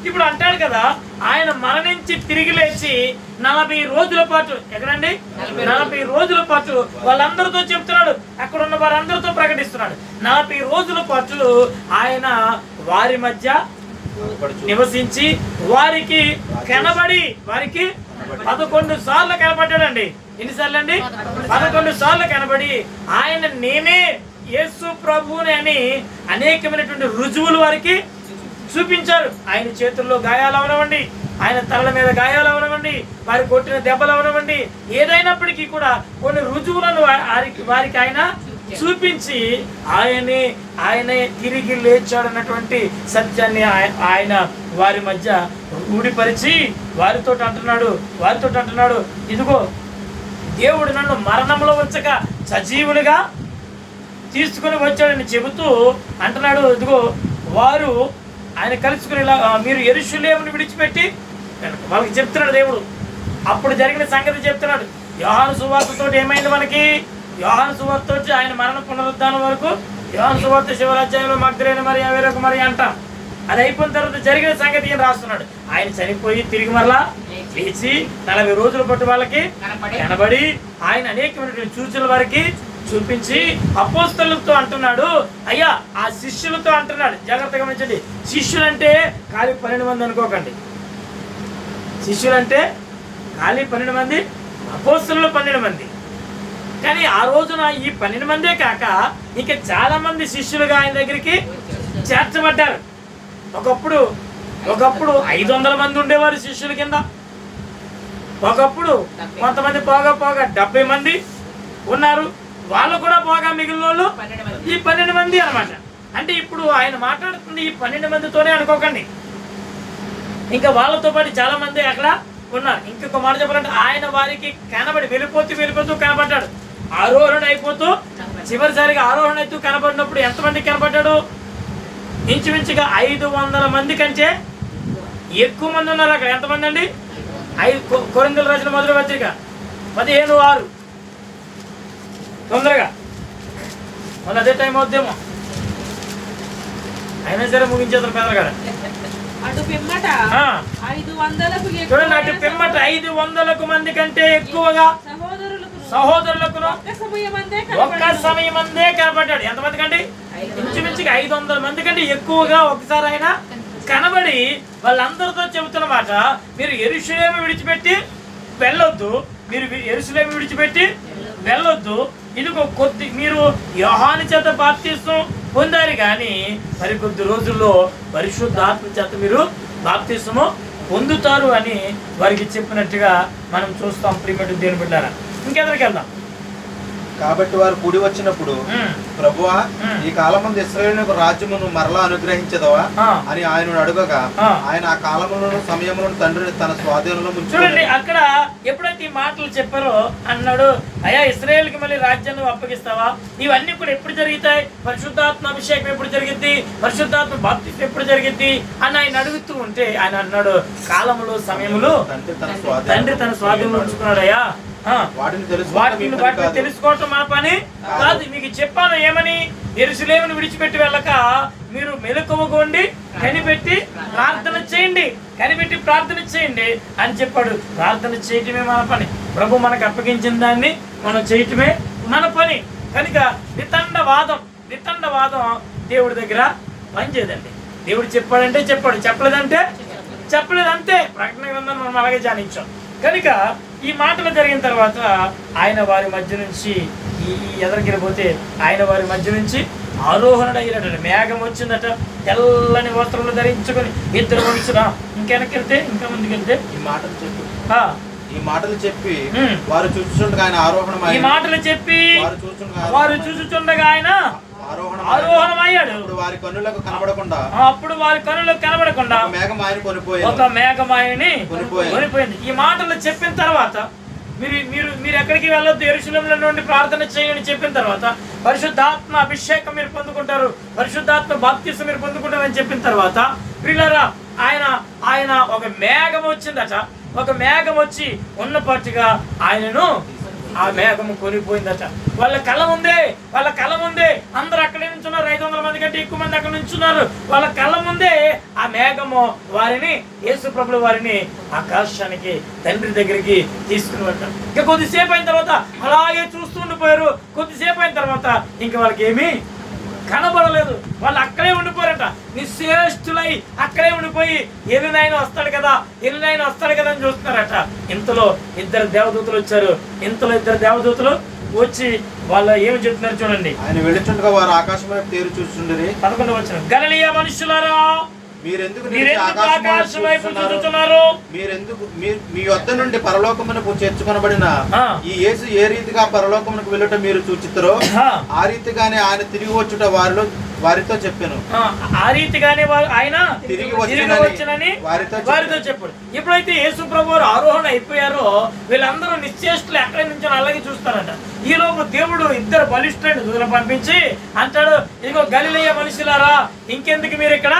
ఇప్పుడు అంటాడు కదా, ఆయన మరణించి తిరిగి లేచి 40 రోజుల పాటు, ఎక్కడండి 40 రోజుల పాటు వాళ్ళందరితో చెప్తున్నాడు, అక్కడ ఉన్న వారందరితో ప్రకటిస్తున్నాడు. 40 రోజుల పాటు ఆయన వారి మధ్య నివసించి వారికి కనబడి, వారికి 11 సార్లు కనబడ్డాడండి. ఎన్నిసార్లు అండి? 11 సార్లు కనబడి ఆయన నేనే యేసు ప్రభువుని అని అనేకమైనటువంటి రుజువులు వారికి చూపించారు. ఆయన చేతుల్లో గాయాలు అవనివ్వండి, ఆయన తలల మీద గాయాలు అవనివ్వండి, వారి కొట్టిన దెబ్బలు అవనివ్వండి, ఏదైనప్పటికీ కూడా కొన్ని రుజువులను వారికి ఆయన చూపించి ఆయనే తిరిగి లేచాడన్నటువంటి సత్యాన్ని ఆయన వారి మధ్య ఊడిపరిచి వారితో అంటున్నాడు, ఇదిగో దేవుడు నన్ను మరణంలో ఉంచక సజీవులుగా తీసుకుని వచ్చాడని చెబుతూ అంటున్నాడు. ఇదిగో వారు ఆయన కలుసుకుని మీరు యెరూషలేమును విడిచిపెట్టి వాళ్ళకి చెప్తున్నాడు దేవుడు. అప్పుడు జరిగిన సంగతి చెప్తున్నాడు. యోహాను సువార్తతో ఏమైంది మనకి? యోహాను సువార్త వచ్చి ఆయన మరణ పునరుద్ధానం వరకు యోహాను సువార్త శివరాజ్యంలో మగ్ధులైన మరి వేరొక మరి అంటాం. అది అయిపోయిన తర్వాత జరిగిన సంగతి ఏం రాస్తున్నాడు? ఆయన చనిపోయి తిరిగి మరలా లేచి 40 రోజుల పాటు వాళ్ళకి కనబడి ఆయన అనేకమైనటువంటి సూచనల వారికి చూపించి అపోస్తలులతో అంటున్నాడు. అయ్యా ఆ శిష్యులతో అంటున్నాడు. జాగ్రత్తగా గమనించండి. శిష్యులంటే ఖాళీ 12 మంది అనుకోకండి. శిష్యులంటే ఖాళీ 12 మంది, అపోస్తలులు 12 మంది. కానీ ఆ రోజున ఈ 12 మందే కాక ఇంకా చాలా మంది శిష్యులుగా ఆయన దగ్గరికి చేర్చబడ్డారు. ఒకప్పుడు 500 మంది ఉండేవారు శిష్యుల కింద. ఒకప్పుడు కొంతమంది పోగా 70 మంది ఉన్నారు. వాళ్ళు కూడా పోగా మిగిలిన వాళ్ళు ఈ 12 మంది అన్నమాట. అంటే ఇప్పుడు ఆయన మాట్లాడుతుంది ఈ 12 మందితోనే అనుకోకండి, ఇంకా వాళ్ళతో పాటు చాలా మంది అక్కడ ఉన్నారు. ఇంకొక మాట చెప్పాలంటే ఆయన వారికి కనబడి వెళ్ళిపోతూ కనబడ్డాడు. ఆరోహణ అయిపోతూ చివరిసారిగా ఆరోహణ అవుతూ కనబడినప్పుడు ఎంతమంది కనబడ్డాడు? ఇంచుమించుగా 500 మంది కంటే ఎక్కువ మంది ఉన్నారు అక్కడ. ఎంతమంది అండి? కొరింథీయులకు రాసిన మొదటి పత్రిక 15:6. తొందరగా మళ్ళీ అదే టైం అవుద్దేమో, అయినా సరే ముగించేస్తారు పెద్దగారు. చూడండి, అటు పిమ్మట 500 మంది కంటే ఎక్కువగా సహోదరులకు ఒక్క సమయమందే కనబడ్డాడు. ఎంతమంది కంటే? ఇంచుమించుగా 500 మంది కంటే ఎక్కువగా ఒకసారి ఆయన కనబడి వాళ్ళందరితో చెబుతున్నమాట, మీరు యెరూషలేము విడిచిపెట్టి వెళ్ళొద్దు. ఇదిగో మీరు యోహాను చేత బాప్తిస్మం పొందారు, కానీ మరికొద్ది రోజుల్లో పరిశుద్ధాత్మ చేత మీరు బాప్తిస్మం పొందుతారు అని వారికి చెప్పినట్టుగా మనం చూస్తాం. ప్రియమైన దేవుని బిడ్డలారా, ఇంకెదరికి వెళ్దాం. కాబట్టి వారు కూడి వచ్చినప్పుడు, ప్రభువా ఈ కాలమందు ఇశ్రాయేలునకు రాజ్యమును మరలా అనుగ్రహించదవా అని ఆయన అడుగగా, ఆయన ఆ కాలములను సమయములను తండ్రిని తన స్వాధీనంలో చూడండి. అక్కడ ఎప్పుడైతే ఈ మాటలు చెప్పారో అన్నాడు, అయ్యా ఇశ్రాయేలుకి మళ్ళీ రాజ్యాన్ని అప్పగిస్తావా? ఇవన్నీ కూడా ఎప్పుడు జరుగుతాయి? పరిశుద్ధాత్మ అభిషేకం ఎప్పుడు జరిగింది? పరిశుద్ధాత్మ బాప్తిస్మం ఎప్పుడు జరిగింది అని ఆయన అడుగుతూ ఉంటే ఆయన అన్నాడు, కాలములు సమయములు తండ్రి తన స్వాధీనంలో ఉంచుకున్నాడు. అయ్యా వాటిని తెలుసుకోవటం మన పని కాదు. మీకు చెప్పాను ఏమని? యెరూషలేమును విడిచిపెట్టి వెళ్ళక మీరు మెలకువగొండి కనిపెట్టి ప్రార్థన చేయండి అని చెప్పాడు. ప్రార్థన చేయటమే మన పని. ప్రభు మనకు అప్పగించిన దాన్ని మనం చేయటమే మన పని. కనుక వితండవాదం దేవుడి దగ్గర పనిచేయదండి. దేవుడు చెప్పాడంటే చెప్పాడు, చెప్పలేదంటే చెప్పలేదంతే. ప్రకటన గ్రంథాన్ని మనం అలాగే ధ్యానించాం. కనుక ఈ మాటలు జరిగిన తర్వాత ఆయన వారి మధ్య నుంచి ఎదరికెళ్ళిపోతే ఆయన వారి మధ్య నుంచి ఆరోహణుడు అయ్యాడట. మేఘం వచ్చిందట, తెల్లని వస్త్రములు ధరించుకొని 2 మనుషులు ఇంకెనకెళ్తే ఇంకా ముందుకెళ్తే ఈ మాటలు చెప్పి వారు చూచుచుండగా ఆయన ఆరోహణమయ్యాడు. ఈ మాటలు చెప్పి వారు చూచుచుండగా ఆయన ఆరోహణమయ్యాడు. అప్పుడు వారి కన్నులకు కనబడకుండా ఒక మేఘం ఆయన్ని కొనిపోయింది. ఈ మాటలు చెప్పిన తర్వాత మీరు ఎక్కడికి వెళ్ళొద్దు, యెరూషలేములో నుండి ప్రార్థన చేయని చెప్పిన తర్వాత పరిశుద్ధాత్మ అభిషేకం మీరు పొందుకుంటారు, పరిశుద్ధాత్మ బాప్తిస్మం మీరు పొందుకుంటారని చెప్పిన తర్వాత ప్రియులారా ఆయన ఒక మేఘం వచ్చిందట. ఒక మేఘం వచ్చి ఉన్నపాటిగా ఆయనను ఆ మేఘము కొనిపోయిందట. వాళ్ళ కళ్ళ ముందే అందరూ అక్కడే నుంచున్నారు. 500 మంది కంటే ఎక్కువ మంది అక్కడ నుంచున్నారు. వాళ్ళ కళ్ళ ముందే ఆ మేఘము వారిని, యేసు ప్రభువు వారిని ఆకాశానికి తండ్రి దగ్గరికి తీసుకుని వెళ్తారు. ఇంకా కొద్దిసేపు అయిన తర్వాత అలాగే చూస్తూ ఉండిపోయారు. కొద్దిసేపు అయిన తర్వాత ఇంకా వాళ్ళకి ఏమీ కనబడలేదు. వాళ్ళు అక్కడే ఉండిపోయారట, నిశ్చేష్టులై అక్కడే ఉండిపోయి ఎలినైనా వస్తాడు కదా అని చూస్తున్నారట. ఇంతలో 2 దేవదూతలు వచ్చారు. ఇంతలో 2 దేవదూతలు వచ్చి వాళ్ళు ఏమి చెప్తున్నారు చూడండి. ఆయన వెళ్ళుచుండగా వారు ఆకాశం వైపు తేరు చూస్తుండేది. 11వ వచనం, గలిలయ మనుషులారా మీరెందుకు ఆకాశం వైపు చూస్తున్నారు? మీరెందుకు మీ వద్ద నుండి పరలోకమునకు చేర్చుకొనబడిన ఈ యేసు ఏ రీతిగా పరలోకమునకు వెళ్ళుట మీరు చూచిస్తారో ఆ రీతిగానే ఆయన తిరిగి వచ్చుట వారితో చెప్పాను. ఆ రీతిగానే ఆయన తిరిగి వచ్చినని వారితో చెప్పాడు. ఎప్పుడైతే యేసు ప్రభువు ఆరోహణ అయిపోయారో వీళ్ళందరూ నిశ్చేష్టులు ఎక్కడి నుంచో అలాగే చూస్తారంట. ఈ లోపు దేవుడు ఇద్దరు బలిష్ఠులను దూరం పంపించి అంటాడు, ఇదిగో గలిలయ మనుషులారా, ఇంకెందుకు మీరు ఇక్కడ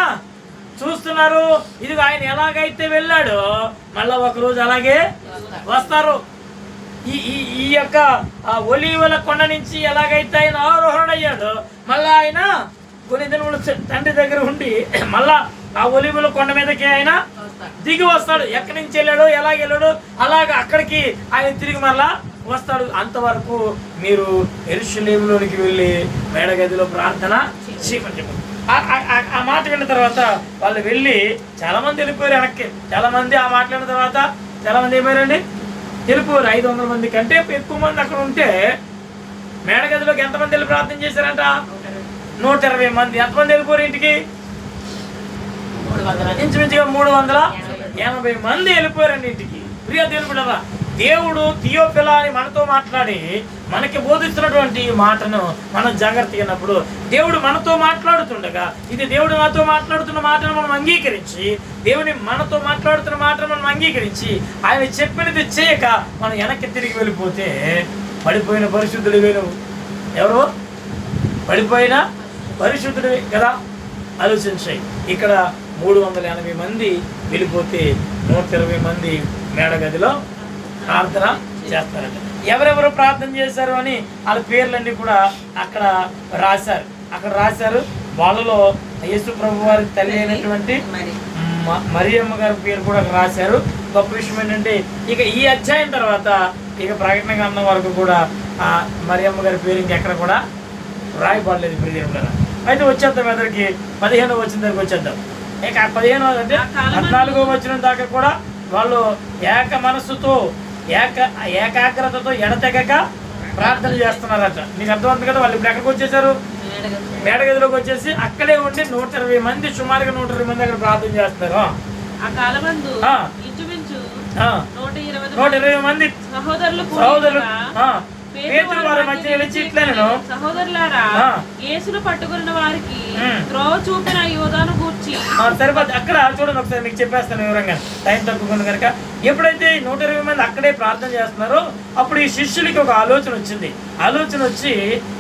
చూస్తున్నారు? ఇదిగో ఆయన ఎలాగైతే వెళ్ళాడో మళ్ళా ఒక రోజు అలాగే వస్తారు. ఈ యొక్క ఒలీవల కొండ నుంచి ఎలాగైతే ఆయన ఆరోహణ అయ్యాడో మళ్ళా ఆయన కొన్ని దినములు తండ్రి దగ్గర ఉండి మళ్ళా ఆ ఒలీవల కొండ మీదకి ఆయన దిగి వస్తాడు. ఎక్కడి నుంచి వెళ్ళాడో ఎలాగ వెళ్ళాడో అలాగ అక్కడికి ఆయన తిరిగి మళ్ళా వస్తాడు. అంతవరకు మీరు యెరూషలేములోనికి వెళ్ళి మేడగదిలో ప్రార్థన చేయమని చెప్పారు. ఆ మాట విన్న తర్వాత వాళ్ళు వెళ్ళి చాలా మంది వెళ్ళిపోయారు వెనక్కి. చాలా మంది ఆ మాట్లాడిన తర్వాత చాలా మంది ఏమైనారండి వెళ్ళిపోయారు. 500 మంది కంటే ఎక్కువ మంది అక్కడ ఉంటే మేడగదిలోకి ఎంతమంది వెళ్ళి ప్రార్థన చేశారంట? 120 మంది. ఎంతమంది వెళ్ళిపోయారు ఇంటికి? ఇంచుమించుగా 380 మంది వెళ్ళిపోయారండి ఇంటికి. ప్రియ దేవుని బిడ్డలారా, దేవుడు థియోఫిలా అని మనతో మాట్లాడి మనకి బోధిస్తున్నటువంటి మాటను మనం జాగ్రత్తగా అయినప్పుడు దేవుడు మనతో మాట్లాడుతుండగా ఇది దేవుడు నాతో మాట్లాడుతున్న మాటను మనం అంగీకరించి దేవుని మనతో మాట్లాడుతున్న మాటను మనం అంగీకరించి ఆయన చెప్పినది చేయక మనం వెనక్కి తిరిగి వెళ్ళిపోతే పడిపోయిన పరిశుద్ధుడు వేరు. ఎవరు పడిపోయిన పరిశుద్ధుడు కదా? ఆలోచించాయి. ఇక్కడ 380 మంది వెళ్ళిపోతే 120 మంది మేడగదిలో ప్రార్థన చేస్తారట. ఎవరెవరు ప్రార్థన చేశారు అని వాళ్ళ పేర్లన్నీ కూడా అక్కడ రాశారు. వాళ్ళలో యేసు ప్రభు వారి తల్లి అయినటువంటి మరియమ్మ గారి పేరు కూడా రాశారు. గొప్ప విషయం ఏంటంటే ఇక ఈ అధ్యాయం తర్వాత ఇక ప్రకటన గ్రంథం వరకు కూడా ఆ మరియమ్మ గారి పేరు ఇంకెక్కడ కూడా రాయబడలేదు. ప్రియమైన అయితే వచ్చేద్దాం ఎదురికి 15వ వచనం దగ్గరికి వచ్చేద్దాం. ఇక 15వ అంటే 14వ వచనం దాకా కూడా వాళ్ళు ఏక మనస్సుతో ఏకాగ్రతతో ఎడతెగక ప్రార్థన చేస్తున్నారట. నీకు అర్థమవుతుంది కదా? వాళ్ళు ఇప్పుడు ఎక్కడికి వచ్చేసారు? మేడగదిలోకి వచ్చేసి అక్కడే ఉండి 120 మంది సుమారుగా 120 మంది అక్కడ ప్రార్థన చేస్తున్నారు. 120 మంది సహోదరులు పేతురు వారి మధ్య నిలిచి ఇట్లనెను, సహోదరులారా, యేసును పట్టుకున్న వారికి త్రోవ చూపిన యోధాను గూర్చి. సరిపోద్ది. అక్కడ చూడండి ఒకసారి మీకు చెప్పేస్తాను వివరంగా, టైం తక్కువ కనుక. ఎప్పుడైతే 120 మంది అక్కడే ప్రార్థన చేస్తున్నారో అప్పుడు ఈ శిష్యులకి ఒక ఆలోచన వచ్చి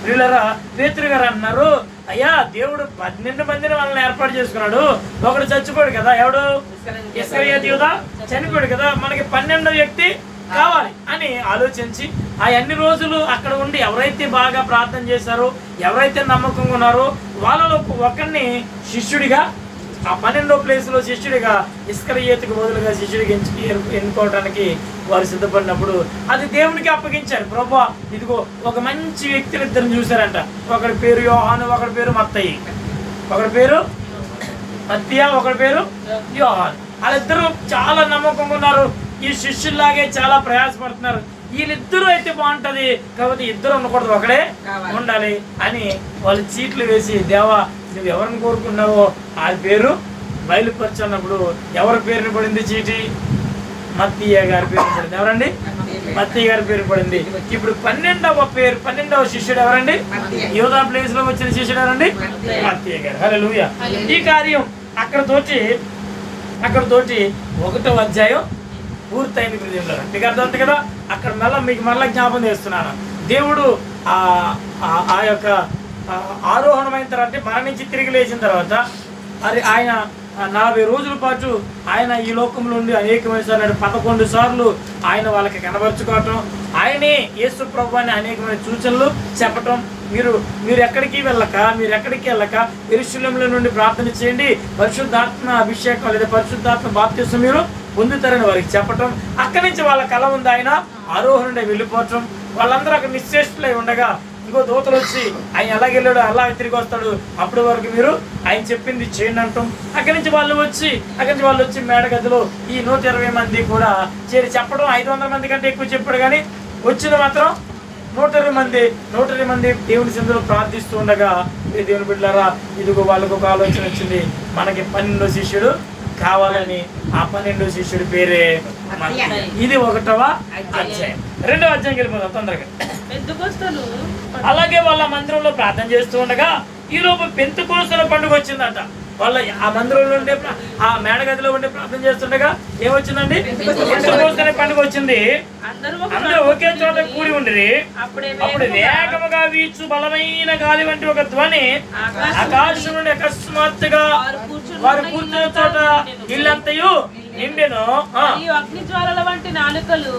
వీళ్ళరా పేతురు గారు అన్నారు, అయ్యా దేవుడు 12 మందిని వాళ్ళని ఏర్పాటు చేసుకున్నాడు. ఒకడు చచ్చిపోయాడు కదా, ఎవడు? ఇస్కరియోతు యూదా చనిపోయాడు కదా, మనకి 12వ వ్యక్తి కావాలి అని ఆలోచించి ఆ అన్ని రోజులు అక్కడ ఉండి ఎవరైతే బాగా ప్రార్థన చేశారో ఎవరైతే నమ్మకంగా ఉన్నారో వాళ్ళలో ఒకరిని శిష్యుడిగా ఆ 12వ ప్లేస్లో శిష్యుడిగా ఇస్కరియోతుకు బదులుగా శిష్యుడికి ఎన్నుకోవడానికి వారు సిద్ధపడినప్పుడు అది దేవునికి అప్పగించారు. ప్రభువా ఇదిగో ఒక మంచి వ్యక్తిని ఇద్దరిని చూశారంట. ఒకరి పేరు యోహాను, ఒకరి పేరు మత్తయి. ఒకరి పేరు మత్తయ్య, ఒకరి పేరు యోహాను. వాళ్ళిద్దరూ చాలా నమ్మకంగా ఉన్నారు. ఈ శిష్యుల్లాగే చాలా ప్రయాసపడుతున్నారు. వీళ్ళిద్దరూ అయితే బాగుంటది కాబట్టి ఇద్దరు ఉండకూడదు, ఒకడే ఉండాలి అని వాళ్ళు చీట్లు వేసి, దేవా నువ్వు ఎవరిని కోరుకున్నావో ఆ పేరు బయలుపరచున్నప్పుడు ఎవరి పేరుని పడింది చీటి? మత్తయ్య గారి పేరు పడింది. ఎవరండి? మత్తయ్య గారి పేరు పడింది. ఇప్పుడు 12వ శిష్యుడు ఎవరండి? యోధా ప్లేస్ లో వచ్చిన శిష్యుడు ఎవరండి? మత్తయ్య గారు. హల్లెలూయా. ఈ కార్యం అక్కడతోటి 1వ అధ్యాయం పూర్తయింది. మీకు అర్థమవుతుంది కదా? అక్కడ మీకు మళ్ళీ జ్ఞాపకం చేస్తున్నాను. దేవుడు ఆ యొక్క ఆరోహణమైన తర్వాత మరణించి తిరిగి లేచిన తర్వాత ఆయన 40 రోజుల పాటు ఆయన ఈ లోకంలో ఉండి అనేకమైన సార్లు 11 సార్లు ఆయన వాళ్ళకి కనబరుచుకోవటం, ఆయనే యేసు ప్రభు అని అనేకమైన సూచనలు చెప్పటం. మీరు ఎక్కడికి వెళ్ళక యెరూషలేములో నుండి ప్రార్థన చేయండి, పరిశుద్ధాత్మ అభిషేకం లేదా పరిశుద్ధాత్మ బాప్తిసం మీరు పొందుతారని వారికి చెప్పటం. అక్కడి నుంచి వాళ్ళ కళ ఉంది ఆయన ఆరోహణ వెళ్ళిపోవటం. వాళ్ళందరూ అక్కడ నిశ్చేష్టులై ఉండగా ఇంకో దూతలు వచ్చి ఆయన ఎలాగెళ్ళాడు అలా తిరిగి వస్తాడు, అప్పటి వరకు మీరు ఆయన చెప్పింది చేయండి అంటాం. అక్కడి నుంచి వాళ్ళు వచ్చి మేడగదిలో ఈ 120 మంది కూడా చేరి చెప్పడం. 500 మంది కంటే ఎక్కువ చెప్పాడు కానీ వచ్చింది మాత్రం 120 మంది దేవుని సన్నిధిలో ప్రార్థిస్తూ ఉండగా దేవుని బిడ్డలారా, ఇదిగో వాళ్ళకు ఒక ఆలోచన వచ్చింది, మనకి 12వ శిష్యుడు కావాలని. ఆ 12వ శిష్యుడి పేరే మత్తయి. ఇది 1వ అధ్యాయం. 2వ అధ్యాయం వెళ్ళిపోతాం తొందరగా. అలాగే వాళ్ళ మందిరంలో ప్రార్థన చేస్తూ ఉండగా ఈ లోపు పెంతెకోస్తుల పండుగ వచ్చిందట. వాళ్ళ ఆ మందిరంలో ఉండే ఆ మేడగదిలో ఉండే ప్రార్థన చేస్తుండగా ఏమొచ్చిందండి? పెంతెకోస్తుల పండుగ వచ్చింది. అందరూ ఒకే చోట కూడి ఉండిరి. అప్పుడు వేగముగా వీచు బలమైన గాలి వంటి ఒక ధ్వని ఆకాశం నుండి అకస్మాత్తుగా వారు కూర్చున్న చోట ఇల్లంతయు నిండెను. అగ్ని జ్వాలల వంటి నాలుకలు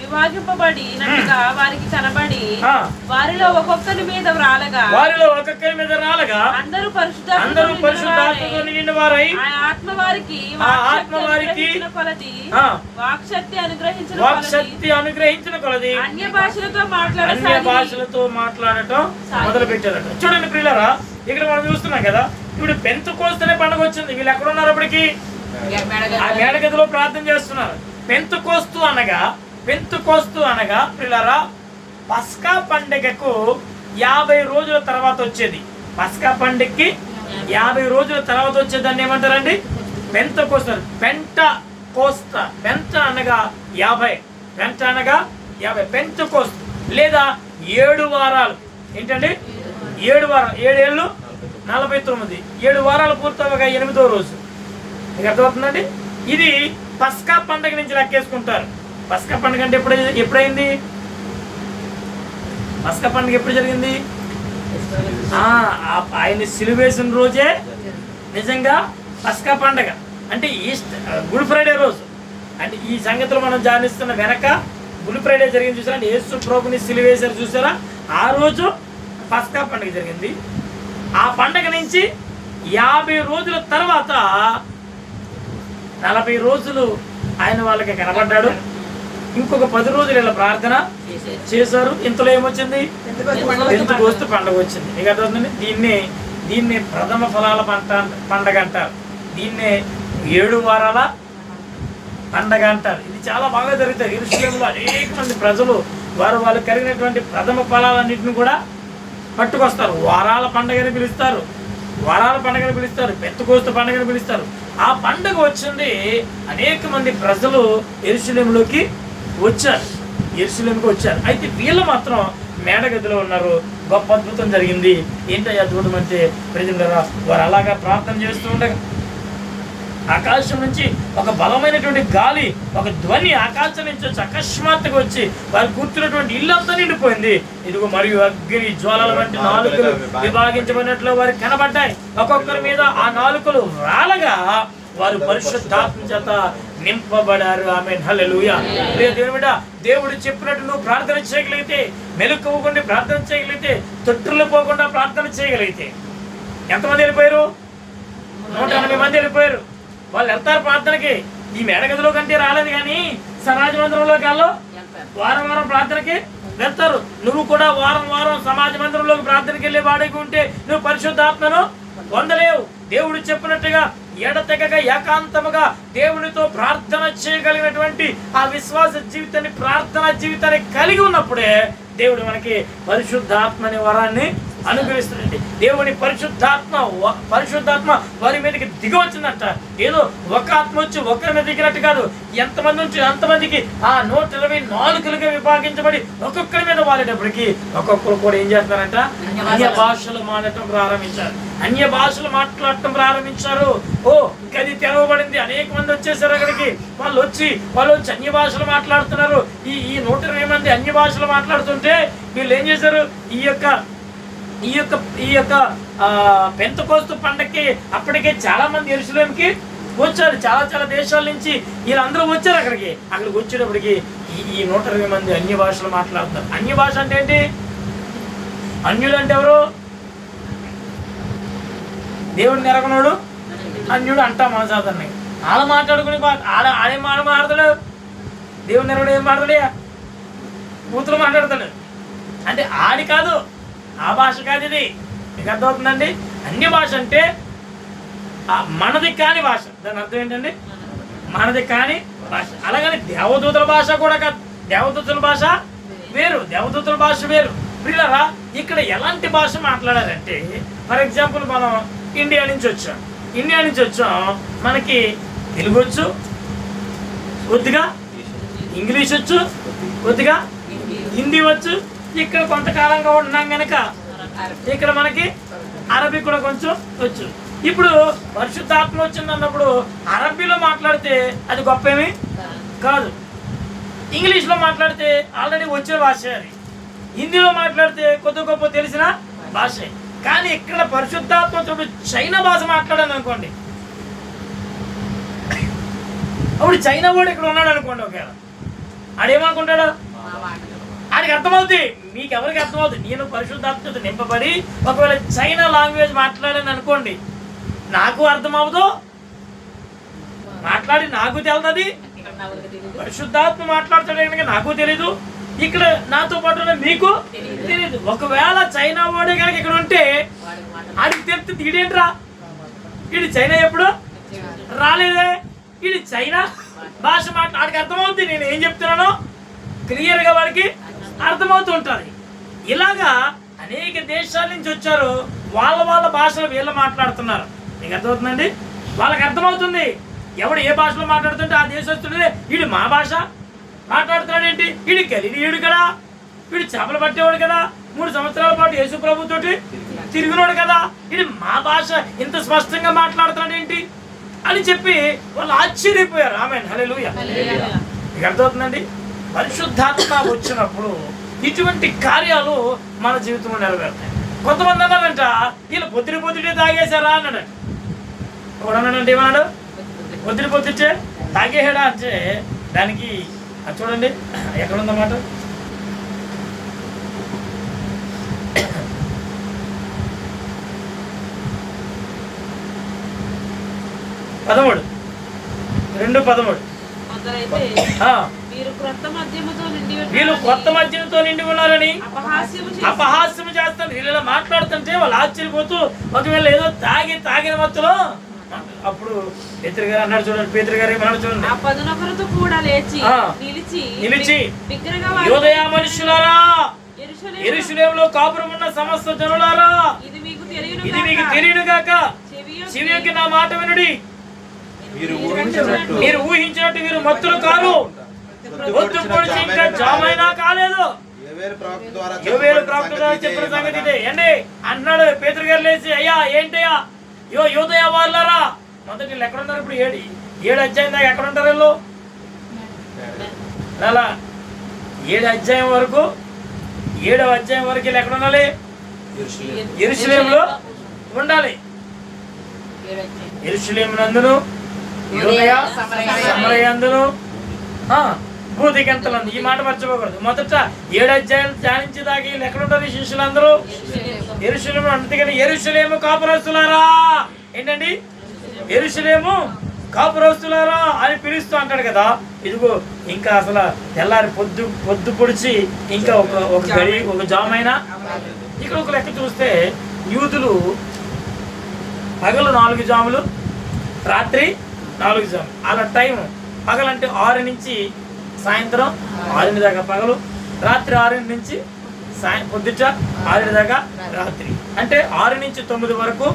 విభాగింపబడినట్టుగా వారికి కనబడి వారిలో ఒక్కొక్కరి మీద రాలగా అందరూ పరిశుద్ధాత్మతో నిండిన వారై ఆత్మ వారికి వాక్శక్తి అనుగ్రహించిన కొలది అన్య భాషలతో మాట్లాడటం మొదలు పెట్టారట. చూడండి ప్రియులారా, ఇక్కడ మనం చూస్తున్నాం కదా, ఇప్పుడు పెంతెకోస్తు పండుగ వచ్చింది. వీళ్ళు ఎక్కడ ఉన్నారు? అప్పటికి ఆ మేడగదిలో ప్రార్థన చేస్తున్నారు. పెంతెకోస్తు అనగా ప్రియులారా, పస్కా పండుగకు 50 రోజుల తర్వాత వచ్చేది. పస్కా పండుగకి 50 రోజుల తర్వాత వచ్చేదాన్ని ఏమంటారండి? పెంతెకోస్తు. పెంట అనగా 50, పెంట అనగా 50. పెంతెకోస్తు లేదా 7 వారాలు. ఏంటండి? 7 వారాలు. 7 ఏళ్ళు 49. 7 వారాలు పూర్తవగా 8వ రోజు. మీకు అర్థమవుతుందండి? ఇది పస్కా పండుగ నుంచి లెక్కేసుకుంటారు. పస్కా పండుగ అంటే ఎప్పుడైంది? పస్కా పండుగ ఎప్పుడు జరిగింది? ఆయన సిలువేసిన రోజే నిజంగా పస్కా పండుగ. అంటే గుడ్ ఫ్రైడే రోజు. అంటే ఈ సంగతిలో మనం ధ్యానిస్తున్న వెనక గుడ్ ఫ్రైడే జరిగింది చూసారా? యేసు ప్రభుని సిలువేశారు చూసారా? ఆ రోజు పస్కా పండుగ జరిగింది. ఆ పండుగ నుంచి 50 రోజుల తర్వాత 40 రోజులు ఆయన వాళ్ళకి కనబడ్డాడు. ఇంకొక 10 రోజులు ఇలా ప్రార్థన చేశారు. ఇంతలో ఏమొచ్చింది? పెంతెకోస్తు పండుగ వచ్చింది. మీకు అర్థమవుతుంది? దీన్నే ప్రథమ ఫలాల పండగ అంటారు. దీన్నే 7 వారాల పండగ అంటారు. ఇది చాలా బాగా జరుగుతాయి. యెరూషలేములో అనేక మంది ప్రజలు వాళ్ళు కలిగినటువంటి ప్రథమ ఫలాలన్నింటిని కూడా పట్టుకొస్తారు. వారాల పండగని పిలుస్తారు, పెంతెకోస్తు పండుగని పిలుస్తారు. ఆ పండుగ వచ్చింది. అనేక మంది ప్రజలు యెరూషలేములోకి వచ్చారు. అయితే వీళ్ళు మాత్రం మేడగదిలో ఉన్నారు. గొప్ప అద్భుతం జరిగింది. ఏంటి అద్భుతం అంటే ప్రజలారా, వారు అలాగా ప్రార్థన చేస్తూ ఉండగా ఆకాశం నుంచి ఒక బలమైనటువంటి గాలి, ఒక ధ్వని ఆకాశం నుంచి వచ్చి అకస్మాత్తుగా వచ్చి వారు కూర్చున్నటువంటి ఇల్లంతా నిండిపోయింది. ఇదిగో మరియు అగ్ని జ్వాలల వంటి నాలుకలు విభాగించబడినట్లు వారికి కనబడ్డాయి. ఒక్కొక్కరి మీద ఆ నాలుకలు రాలగా వారు పరిశుద్ధాత్మ చేత నింపబడారు. ఆమేన్, హల్లెలూయా. దేవుని బిడ్డ, దేవుడు చెప్పినట్టు నువ్వు ప్రార్థన చేయగలిగితే, మెలకువకుండా ప్రార్థన చేయగలిగితే, తొట్టులు పోకుండా ప్రార్థన చేయగలిగితే, ఎంతమంది వెళ్ళిపోయారు? 180 మంది వెళ్ళిపోయారు. వాళ్ళు వెళ్తారు ప్రార్థనకి. ఈ మేడగదిలో కంటే రాలేదు, కానీ సమాజ మందిరంలోకి వారం ప్రార్థనకి వెళ్తారు. నువ్వు కూడా వారం సమాజ మందిరంలోకి ప్రార్థనకి వెళ్ళే వాడికి ఉంటే నువ్వు పరిశుద్ధాత్మను పొందలేవు. దేవుడు చెప్పినట్టుగా ఎడతెగక ఏకాంతముగా దేవునితో ప్రార్థన చేయగలిగినటువంటి ఆ విశ్వాస జీవితాన్ని, ప్రార్థనా జీవితాన్ని కలిగి ఉన్నప్పుడే దేవుడు మనకి పరిశుద్ధాత్మ అనే వరాన్ని అనుగ్రహిస్తాడండి. దేవుని పరిశుద్ధాత్మ వారి మీదకి దిగి వచ్చిందంట. ఏదో ఒక ఆత్మ వచ్చి ఒకరి మీద దిగినట్టు కాదు. ఎంతమంది నుంచి అంతమందికి ఆ 124లుగా విభాగించబడి ఒక్కొక్కరి మీద వాడేటప్పటికి ఒక్కొక్కరు కూడా ఏం చేస్తున్నారంట? అన్య భాషలు మాట్లాడటం ప్రారంభించారు. గది తెరవబడింది. అనేక మంది వచ్చేసారు అక్కడికి. వాళ్ళు వచ్చి అన్య భాషలు మాట్లాడుతున్నారు. ఈ 120 మంది అన్య భాషలు మాట్లాడుతుంటే వీళ్ళు ఏం చేశారు? ఈ యొక్క పెంతెకోస్తు పండగకి అప్పటికే చాలా మంది యెరూషలేముకి వచ్చారు. చాలా దేశాల నుంచి వీళ్ళందరూ వచ్చారు అక్కడికి వచ్చేటప్పటికి ఈ 120 మంది అన్య భాషలు మాట్లాడుతారు. అన్య భాష అంటే ఏంటి? అన్యుడు అంటే ఎవరు? దేవుడిని ఎరగనోడు అన్యుడు అంటాం మన సాధారణంగా. ఆడ మాట్లాడుకుని ఆడేం మాట్లాడతాడు? దేవుడిని ఎరగడు ఏం మాట్లాడే? కూతురు మాట్లాడతాడు. అంటే ఆడి కాదు, ఆ భాష కాదు ఇది. మీకు అర్థమవుతుందండి? అన్య భాష అంటే మనది కాని భాష. దాని అర్థం ఏంటండి? మనది కాని భాష. అలాగని దేవదూతల భాష కూడా కాదు. దేవదూతల భాష వేరు, ప్రియులారా. ఇక్కడ ఎలాంటి భాష మాట్లాడారంటే ఫర్ ఎగ్జాంపుల్ మనం ఇండియా నుంచి వచ్చాం, మనకి తెలుగు వచ్చు కొద్దిగా, ఇంగ్లీష్ వచ్చు కొద్దిగా, హిందీ వచ్చు. ఇక్కడ కొంతకాలంగా ఉంటున్నాం కనుక ఇక్కడ మనకి అరబీ కూడా కొంచెం వచ్చు. ఇప్పుడు పరిశుద్ధాత్మ వచ్చింది అన్నప్పుడు అరబీలో మాట్లాడితే అది గొప్ప ఏమి కాదు, ఇంగ్లీష్లో మాట్లాడితే ఆల్రెడీ వచ్చే భాష, అది హిందీలో మాట్లాడితే కొద్ది గొప్ప తెలిసిన భాష. కానీ ఇక్కడ పరిశుద్ధాత్మతో చైనా భాష మాట్లాడాను అనుకోండి, అప్పుడు చైనా వాడు ఇక్కడ ఉన్నాడు అనుకోండి, ఒకవేళ ఆడేమనుకుంటాడు, ఆడికి అర్థమవుతుంది, మీకు ఎవరికి అర్థమవుతుంది. నేను పరిశుద్ధాత్మతో నింపబడి ఒకవేళ చైనా లాంగ్వేజ్ మాట్లాడాను అనుకోండి, నాకు అర్థమవుదు, మాట్లాడి నాకు తెలుతుంది, పరిశుద్ధాత్మ మాట్లాడతాడు కనుక నాకు తెలీదు, ఇక్కడ నాతో పాటు మీకు తెలియదు. ఒకవేళ చైనా వాడే కనుక ఇక్కడ ఉంటే ఆడికి తెలుస్తుంది, ఈడేంట్రా వీడు చైనా ఎప్పుడు రాలేదే, వీడి చైనా భాష ఆడికి అర్థమవుతుంది, నేను ఏం చెప్తున్నానో క్లియర్గా వాడికి అర్థమవుతూ ఉంటుంది. ఇలాగా అనేక దేశాల నుంచి వచ్చారు, వాళ్ళ భాషలో వీళ్ళు మాట్లాడుతున్నారు. మీకు అర్థమవుతుందండి, వాళ్ళకి అర్థమవుతుంది ఎవడు ఏ భాషలో మాట్లాడుతుంటే ఆ దేశస్తుడే వీడు మా భాష మాట్లాడుతున్నాడు ఏంటి, వీడి గలిలీయుడు కదా, వీడు చేపలు పట్టేవాడు కదా, 3 సంవత్సరాల పాటు యేసు ప్రభుతోటి తిరిగినోడు కదా, వీడు మా భాష ఇంత స్పష్టంగా మాట్లాడుతున్నాడు ఏంటి అని చెప్పి వాళ్ళు ఆశ్చర్యపోయారు. ఆమేన్, హల్లెలూయా. మీకు అర్థమవుతుందండి, పరిశుద్ధాత్మ వచ్చినప్పుడు ఇటువంటి కార్యాలు మన జీవితంలో నెరవేరుతాయి. కొంతమంది అన్నారంట వీళ్ళు పొద్దుటే తాగేశారా అన్నాడు. ఎవడన్నాడంటే ఏమన్నాడు, పొద్దుటే తాగేసాడా అంటే దానికి అది చూడండి ఎక్కడుందన్నమాట, పదమూడు 2:13. వీళ్ళు కొత్త మద్యముతో నిండి ఉన్నారని అపహాస్యము చేస్తారు. వీళ్ళు మాట్లాడుతుంటే వాళ్ళు ఆశ్చర్యపోతూ ఒకవేళ ఏదో తాగిన మత్తులో అప్పుడు పేతురు గారు అన్నాడు చూడండి, పేతురు గారు ఏమన్నాడు చూడండి, నిలిచి యోదయ మనుషులారా, యెరూషలేములో కాపురం ఉన్న సమస్త జనులారా, ఇది మీకు తెలియను గాక, చెవియొగ్గి నా మాట వినుడి. మీరు ఊహించినట్టు వీరు మత్తులు కారు, పొద్దు పొడిచి ఇంకా జామైనా కాలేదు. యోవేలు ప్రవక్త ద్వారా చెప్పిన సంగతి ఇదే. ఏంటి అన్నాడు పేతురు గారు లేచి, అయ్యా ఏంటయ్యా యోదయ వాళ్ళారా, మొదటి వీళ్ళు ఎక్కడున్నారు, ఇప్పుడు 7 అధ్యాయం దాకా ఎక్కడ ఉంటారు వీళ్ళు, అలా 7వ అధ్యాయం వరకు వీళ్ళు ఎక్కడ ఉండాలి, యెరూషలేములో ఉండాలి. యెరూషలేము నందును యూదయ సమరయ యందును భూదిగంతలందు, ఈ మాట మర్చిపోకూడదు. మొదట 7 అధ్యాయాలు ధ్యానించి దాకా వీళ్ళు ఎక్కడ ఉంటారు శిష్యులందరూ, యెరూషలేము. అందుకని యెరూషలేము కాపురస్తులారా, ఏంటండి యెరూషలేము కాపురస్తులారా అని పిలుస్తూ అంటాడు కదా. ఇదిగో ఇంకా అసలు తెల్లారి పొద్దు పొడిచి ఇంకా ఒక జామైనా. ఇక్కడ ఒక లెక్క చూస్తే యూదులు పగలు 4 జాములు, రాత్రి 4 జాములు, అలా టైం. పగలంటే 6 నుంచి సాయంత్రం 6 దాకా పగలు, రాత్రి 6 నుంచి పొద్దుట 6 దాకా రాత్రి. అంటే 6 నుంచి 9 వరకు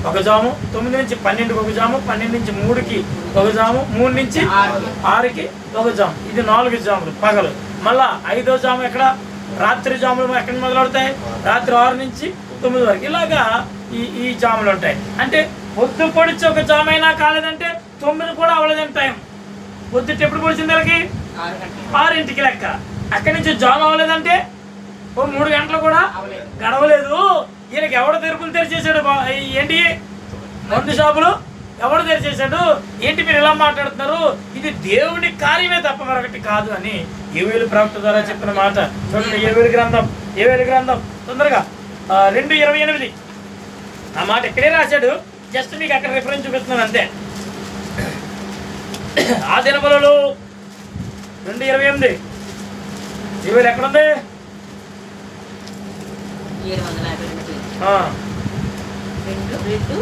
ఒక జాము, 9 నుంచి 12కి ఒక జాము, 12 నుంచి 3కి ఒక జాము, 3 నుంచి 6కి ఒక జాము. ఇది 4 జాములు పగలు. మళ్ళా 5వ జాము ఎక్కడ, రాత్రి జాములు ఎక్కడ మొదలవుతాయి, రాత్రి 6 నుంచి 9 వరకు. ఇలాగా ఈ జాములు ఉంటాయి. అంటే పొద్దు పొడిచి ఒక జామైనా కాలేదంటే 9 కూడా అవ్వలేదని టైం. పొద్దుట ఎప్పుడు పొడిచింది వాళ్ళకి 6ంటికి లెక్క. అక్కడి నుంచి జాము అవ్వలేదంటే 3 గంటలు కూడా గడవలేదు. ఈయనకి ఎవడ తెరుపులు తెరిచేసాడు, ఏంటి మందు షాపులు ఎవడు తెరిచేసాడు, ఏంటి మీరు ఇలా మాట్లాడుతున్నారు, ఇది దేవుని కార్యమే తప్ప మరొకటి కాదు అని యోవేలు ప్రవక్త ద్వారా చెప్పిన మాట చూడండి. యోవేలు గ్రంథం తొందరగా 2:28 ఆ మాట ఇక్కడే రాశాడు. జస్ట్ మీకు అక్కడ రిఫరెన్స్ చూపిస్తున్నాను అంతే. ఆ దినములలో 2:28 యోవేలు ఎక్కడుంది, 28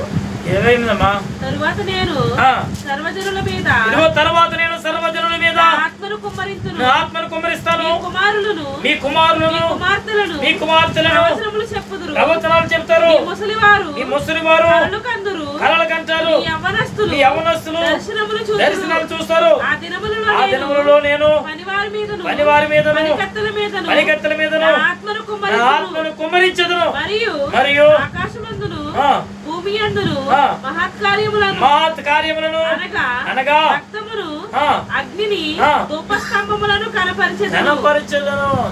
తరువాత నేను సర్వజనుల మీద ఆత్మను ఆత్మను కుమ్మరిస్తాను, మీ కుమారులను మీ కుమార్తెలను ప్రవచనాలు చెప్తారు, మీ ముసలివారు కలలు కంటారు, మీ యవ్వనస్తులు దర్శనాలు చూస్తారు. ఆ దినములలో నేను పనివారి మీదను పనికత్తెల మీదను ఆత్మను కుమ్మరించదును, మరియు భూమి అందును మహత్ కార్యములను అనగా అగ్నిని ధూపస్తంభములను కనపరిచెదను.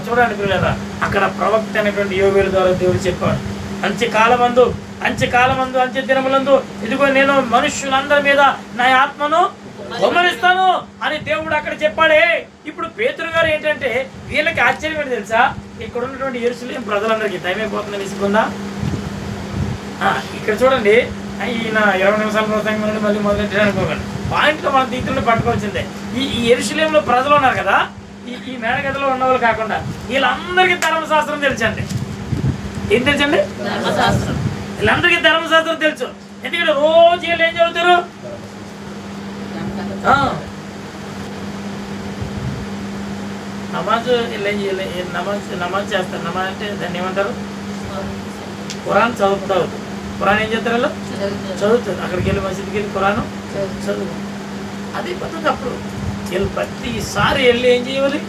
చూడండి పిల్లరా, అక్కడ ప్రవక్త అనేటువంటి యోగుల ద్వారా దేవుడు చెప్పాడు, అంత్య కాలమందు అంత్య దినములందు ఇదిగో నేను మనుష్యులందరి మీద నా ఆత్మను కుమ్మరిస్తాను అని దేవుడు అక్కడ చెప్పాడే. ఇప్పుడు పేతురు గారు ఏంటంటే వీళ్ళకి ఆశ్చర్యం ఏంటి తెలుసా, ఇక్కడ ఉన్నటువంటి యెరూషలేము ప్రజలందరికీ టైం అయిపోతుంది విసుకుందా. ఇక్కడ చూడండి, ఈయన 20 నిమిషాల ప్రసంగం నుండి మళ్ళీ మొదలెట్టాడు అనుకోకండి, పాయింట్లో మన దీంట్లో పట్టుకోవాల్సిందే. ఈ యెరూషలేములో ప్రజలు ఉన్నారు కదా, ఈ మేడగదిలో ఉన్నవాళ్ళు కాకుండా వీళ్ళందరికీ ధర్మశాస్త్రం తెలుసండి. ఏం తెలుసండి? వీళ్ళందరికీ ధర్మశాస్త్రం తెలుసు. ఎందుకంటే రోజు వీళ్ళు ఏం చదువుతారు? నమాజ్ నమాజ్ చేస్తారు. నమాజ్ అంటే దాన్ని ఏమంటారు? ఖురాన్ చదువుతారు. ఖురాన్ ఏం చేస్తారు? వాళ్ళు చదువుతారు. అక్కడికి వెళ్ళి మసీద్కి వెళ్ళి ఖురాను చదువు. అదే పద్ధతి. అప్పుడు వీళ్ళు ప్రతిసారి వెళ్ళి ఏం చేయాలి?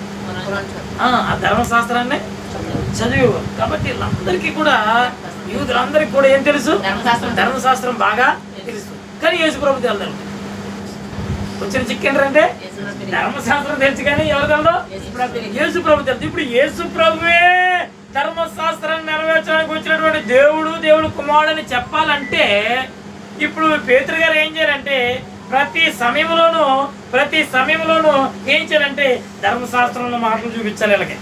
ఆ ధర్మశాస్త్రాన్ని చదివేవారు. కాబట్టి వీళ్ళందరికీ కూడా, యూదులందరికీ కూడా ఏం తెలుసు? ధర్మశాస్త్రం బాగా తెలుసు. కానీ యేసుప్రభు తెలదు. వచ్చిన చిక్కేంటంటే ధర్మశాస్త్రం తెలుసు కానీ ఎవరు తెలదు? యేసుప్రభు తెలుసు. ఇప్పుడు యేసుప్రభువే ధర్మశాస్త్రాన్ని నెరవేర్చడానికి వచ్చినటువంటి దేవుడు కుమారుడని చెప్పాలంటే ఇప్పుడు పేతురు గారు ఏం చేయాలంటే ప్రతి సమయంలోనూ ఏం చేయాలంటే ధర్మశాస్త్రంలో మాటలు చూపించాలి.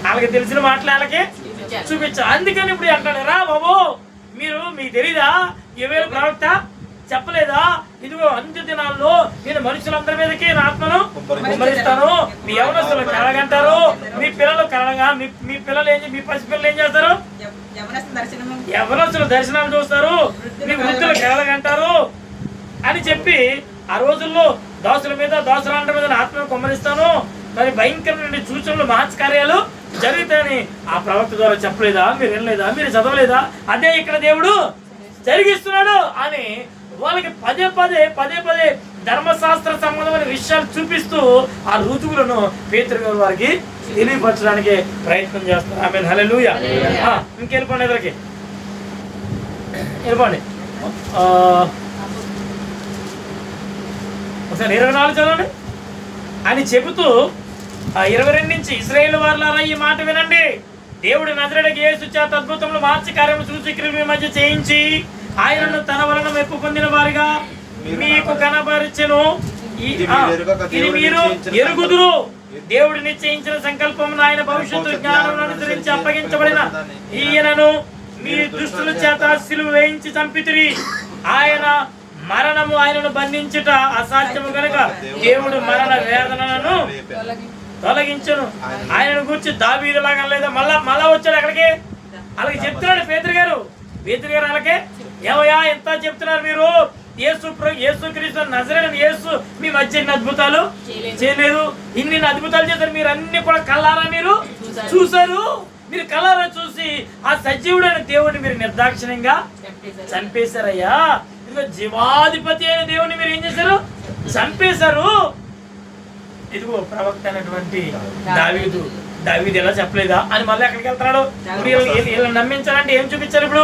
వాళ్ళకి తెలిసిన మాటలు వాళ్ళకి చూపించాలి. అందుకని ఇప్పుడు అంటాడు, రా బాబు మీకు తెలీదా? యోవేలు ప్రవక్త చెప్పలేదా? ఇదిగో అంత్య దినాల్లో నేను మనుషులందరి మీదకి నా ఆత్మను కుమ్మరిస్తాను, మీ యవనస్తులు కలగంటారు, మీ పిల్లలు కలగా మీ పిల్లలు మీ పసిపిల్లలు ఏం చేస్తారు? యవనస్తులు దర్శనాలు చూస్తారు, మీ వృద్ధులు కలగంటారు అని చెప్పి ఆ రోజుల్లో దాసుల మీద దాసులందరి మీద ఆత్మను కుమ్మరిస్తాను, మరి భయంకరమైన సూచనలు మహత్కార్యాలు జరుగుతాయని ఆ ప్రవక్త ద్వారా చెప్పలేదా? మీరు వినలేదా? మీరు చదవలేదా? అదే ఇక్కడ దేవుడు జరిగిస్తున్నాడు అని వాళ్ళకి పదే పదే ధర్మశాస్త్ర సంబంధమైన విషయాలు చూపిస్తూ ఆ రుజువులను పేతురు గారు వారికి తెలియపరచడానికి ప్రయత్నం చేస్తారు. ఆమేన్, హల్లెలూయా. ఇంకెళ్ళిపోండి, ఎదురుకి వెళ్ళిపోండి. ఒకసారి 24 చదవండి అని చెబుతూ 22 నుంచి, ఇశ్రాయేలు వారలారా ఈ మాట వినండి, దేవుడు నజరేయుడైన యేసు చేత అద్భుతములు మహత్కార్యములు సూచక్రియలు మీ మధ్య చేయించి ఆయనను తన వలన మెప్పు పొందిన వారిగా మీకు కనబరిచెను. ఇది మీరు ఎరుగుదురు. దేవుడు నిశ్చయించిన సంకల్పం ఆయన భవిష్యత్తు జ్ఞానం అనుసరించి అప్పగించబడిన ఈయనను మీ దుష్టుల చేత సిలువ వేయించి చంపితిరి. ఆయనను బంధించుట అసాధ్యము కనుక దేవుడు మరణ వేదనను తొలగించను. ఆయనను గురించి దావీదులాగా లేదా మళ్ళా వచ్చాడు అక్కడికి. అలాగే చెప్తున్నాడు పేతురు గారు అలాగే, ఏమయ్యా ఎంత చెప్తున్నారు మీరు? యేసుక్రీస్తు నజరేయుడైన యేసు మీ మధ్య ఇన్ని అద్భుతాలు చేయలేదు, ఇన్ని అద్భుతాలు చేశారు. మీరు అన్ని కూడా కళ్ళారా మీరు చూశారు. మీరు కళ్ళారా చూసి ఆ సజీవుడైన దేవుడిని మీరు నిర్దాక్షిణ్యంగా చంపేశారయ్యా. ఇదిగో జీవాధిపతి అయిన దేవుడిని మీరు ఏం చేశారు? చంపేశారు. ఇదిగో ప్రవక్త అయినటువంటి దావీదు ఎలా చెప్పలేదా అని మళ్ళీ ఎక్కడికి వెళ్తున్నాడు? వీళ్ళని నమ్మించాలంటే ఏం చూపించారు? ఇప్పుడు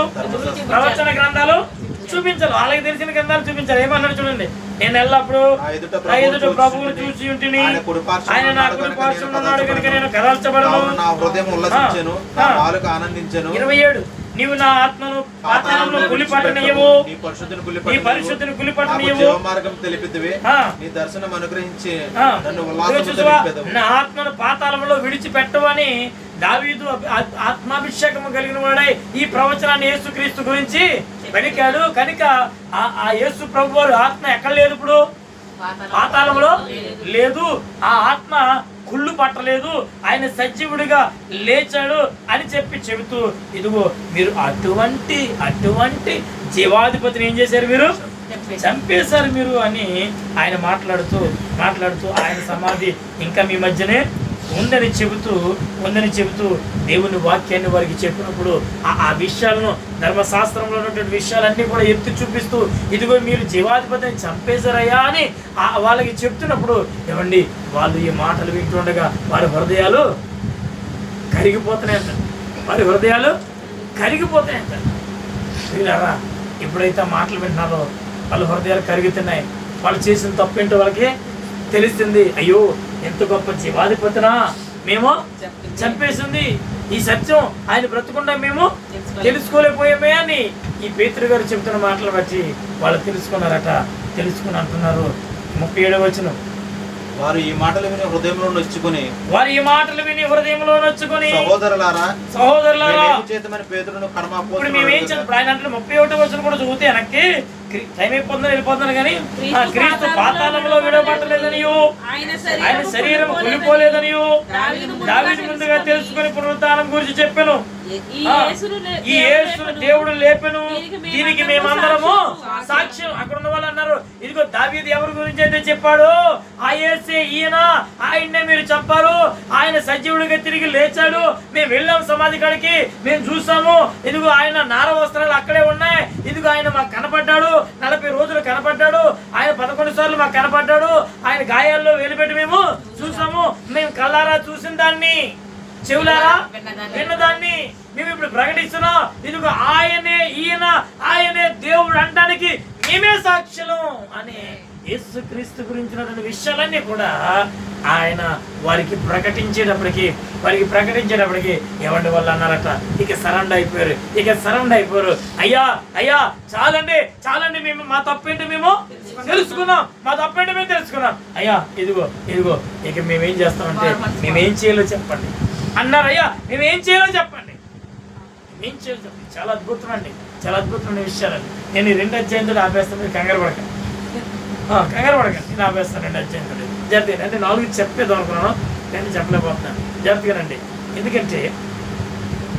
ప్రవచన గ్రంథాలు చూపించాలి, వాళ్ళకి తెలిసిన గ్రంథాలు చూపించాలి. ఏమన్నాడు చూడండి, నేను ఎల్లప్పుడు ఎదుట ప్రభువును చూసి ఉంటిని, ఆయన నా కుడి పార్శ్వమున ఉన్నాడు కనుక నేను కదల్చబడను. 27, నీవు నా ఆత్మను పాతాళంలో గులిపట్టనియ్యవు, నీ పరిశుద్ధుని గులిపట్టనియ్యవు, నీ దర్శనం అనుగ్రహించి నా ఆత్మను పాతాళంలో విడిచిపెట్టవని దావీదు ఆత్మాభిషేకము కలిగిన వాడై ఈ ప్రవచనాన్ని యేసుక్రీస్తు గురించి పలికాడు. కనుక ఆ యేసు ప్రభు వారు ఆత్మ ఎక్కడ లేదు? ఇప్పుడు పాతాళంలో లేదు. ఆ ఆత్మ కుళ్ళు పట్టలేదు, ఆయన సజీవుడిగా లేచాడు అని చెబుతూ ఇదిగో మీరు అటువంటి జీవాధిపతిని ఏం చేశారు? మీరు చంపేశారు మీరు అని ఆయన మాట్లాడుతూ ఆయన సమాధి ఇంకా మీ మధ్యనే ఉందని చెబుతూ దేవుని వాక్యాన్ని వారికి చెప్పినప్పుడు ఆ విషయాలను ధర్మశాస్త్రంలో ఉన్నటువంటి విషయాలన్నీ కూడా ఎత్తి చూపిస్తూ ఇదిగో మీరు జీవాధిపతిని చంపేశారయ్యా అని వాళ్ళకి చెప్తున్నప్పుడు ఏమండి వాళ్ళు ఈ మాటలు వింటుండగా వారి హృదయాలు కరిగిపోతున్నాయంట. వీళ్ళారా ఎప్పుడైతే మాటలు వింటున్నారో వాళ్ళ హృదయాలు కరుగుతున్నాయి. వాళ్ళు చేసిన తప్పేంటో వాళ్ళకి తెలిసింది. అయ్యో ఎంత గొప్ప జీవాధిపతినా మేము చంపేసింది, ఈ సత్యం ఆయన బ్రతుకుండా మేము తెలుసుకోలేకపోయామే అని ఈ పేతురు గారు చెప్తున్న మాటలు బట్టి వాళ్ళు తెలుసుకుని అంటున్నారు. 37వ వచనం, వారు ఈ మాటలు విని హృదయంలో నొచ్చుకొని సహోదరులారా చేతమని పేతురును ఇప్పుడు మేమేం చేస్తాం? ఆయన అంటే 31వ వచనం కూడా చదివితే వెనక్కి టైం అయిపోతుందని వెళ్ళిపోతున్నాను కానీ క్రీస్తు పాతాళంలో విడవబడలేదనియో ఆయన శరీరం కూలిపోలేదనియో దావీదు ముందుగా తెలుసుకుని పునరుద్ధానం గురించి చెప్పాను. ఈ యేసును దేవుడు లేపెను, దీనికి మేమందరము సాక్ష్యం. అక్కడ ఉన్న వాళ్ళు అన్నారు, ఇదిగో దావీదు ఎవరి గురించి అయితే చెప్పాడు ఆ యేసే ఈయన, ఆయన్నే మీరు చంపారు, ఆయన సజీవుడిగా తిరిగి లేచాడు, మేము వెళ్ళాము సమాధి కాడికి, మేము చూసాము, ఇదిగో ఆయన నార వస్త్రాలు అక్కడే ఉన్నాయి, ఇదిగో ఆయన మాకు కనపడ్డాడు, 40 రోజులు కనపడ్డాడు, ఆయన 11 సార్లు మాకు కనపడ్డాడు, ఆయన గాయాల్లో వేలుపెట్టి మేము చూసాము, మేము కళ్ళారా చూసిన దాన్ని, చెవులారా విన్నదాన్ని మేము ఇప్పుడు ప్రకటిస్తున్నాం. ఇదిగో ఆయనే దేవుడు అనడానికి మేమే సాక్షులం అని యేసుక్రీస్తు గురించినటువంటి విషయాలన్నీ కూడా ఆయన వారికి ప్రకటించేటప్పటికి ఎవరి వల్ల అన్నారట, ఇక సరెండర్ అయిపోయారు. అయ్యా చాలండి మేము మా తప్పేంటి మేము తెలుసుకున్నాం, అయ్యా ఇదిగో ఇక మేమేం చేస్తామంటే మేమేం చేయాలో చెప్పండి అన్నారయ్యా. మేమేం చేయాలో చెప్పండి. చాలా అద్భుతమైన విషయాలండి. నేను ఈ 2 అధ్యాయంతో ఆపేస్తాను, మీరు కంగారు పడకండి, నేను ఆపేస్తాను. 2 అధ్యాయంతో జాగ్రత్తగా అంటే 4 చెప్పేద్దాం అనుకున్నాను, నేను చెప్పలేకపోతున్నాను. జాగ్రత్తగానండి. ఎందుకంటే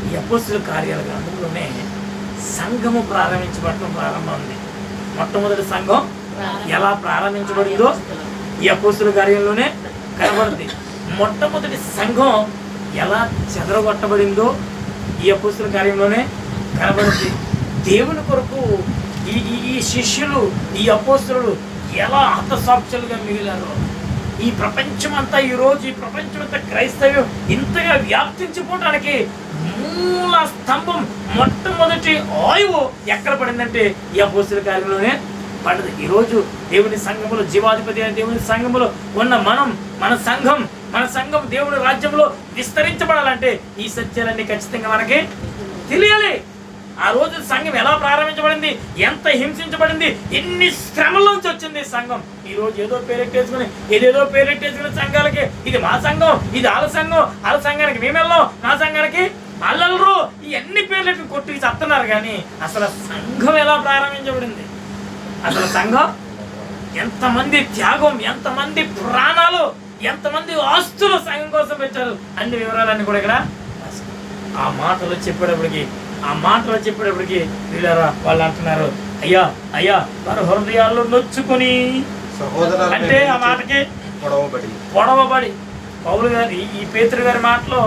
ఈ అపోస్తుల కార్యాల గ్రంథంలోనే సంఘము ప్రారంభించబడటం ప్రారంభమైంది. మొట్టమొదటి సంఘం ఎలా ప్రారంభించబడిందో ఈ అపోస్తుల కార్యంలోనే కనబడుతుంది. మొట్టమొదటి సంఘం ఎలా చెదరగొట్టబడిందో ఈ అపోస్తుల కార్యంలోనే కనబడుతుంది. దేవుని కొరకు ఈ శిష్యులు, ఈ అపోస్తులు ఎలా హతసాక్షులుగా మిగిలారో, ఈ ప్రపంచమంతా ఈరోజు ఈ ప్రపంచమంతా క్రైస్తవ్యం ఇంతగా వ్యాప్తించిపోవడానికి మూల స్తంభం, మొట్టమొదటి ఆయువు ఎక్కడ పడిందంటే ఈ అపోస్తుల కార్యంలోనే పడ్డది. ఈరోజు దేవుని సంఘములో, జీవాధిపతి అయిన దేవుని సంఘములో ఉన్న మన సంఘం దేవుని రాజ్యంలో విస్తరించబడాలంటే ఈ సత్యాలన్నీ ఖచ్చితంగా మనకి తెలియాలి. ఆ రోజు సంఘం ఎలా ప్రారంభించబడింది, ఎంత హింసించబడింది, ఎన్ని శ్రమల్లోంచి వచ్చింది సంఘం. ఈ రోజు ఏదేదో పేరెట్టేసుకుని సంఘాలకి ఇది మా సంఘం, ఇది వాళ్ళ సంఘానికి మేము వెళ్ళాం, నా సంఘానికి అల్లరు, ఈ అన్ని పేర్లకి కొట్టి చెప్తున్నారు. కానీ అసలు సంఘం ఎలా ప్రారంభించబడింది, అసలు సంఘం ఎంతమంది త్యాగం, ఎంతమంది ప్రాణాలు, ఎంతమంది ఆస్తులు సంఘం కోసం పెట్టారు, అన్ని వివరాలన్నీ కూడా ఇక్కడ ఆ మాటలు చెప్పేటప్పటికి వీళ్ళారా వాళ్ళు అంటున్నారు, అయ్యా వారి హృదయాల్లో నొచ్చుకొని, అంటే ఆ మాటకి పొడవబడి పౌలు గారి ఈ పేతురు గారి మాటలో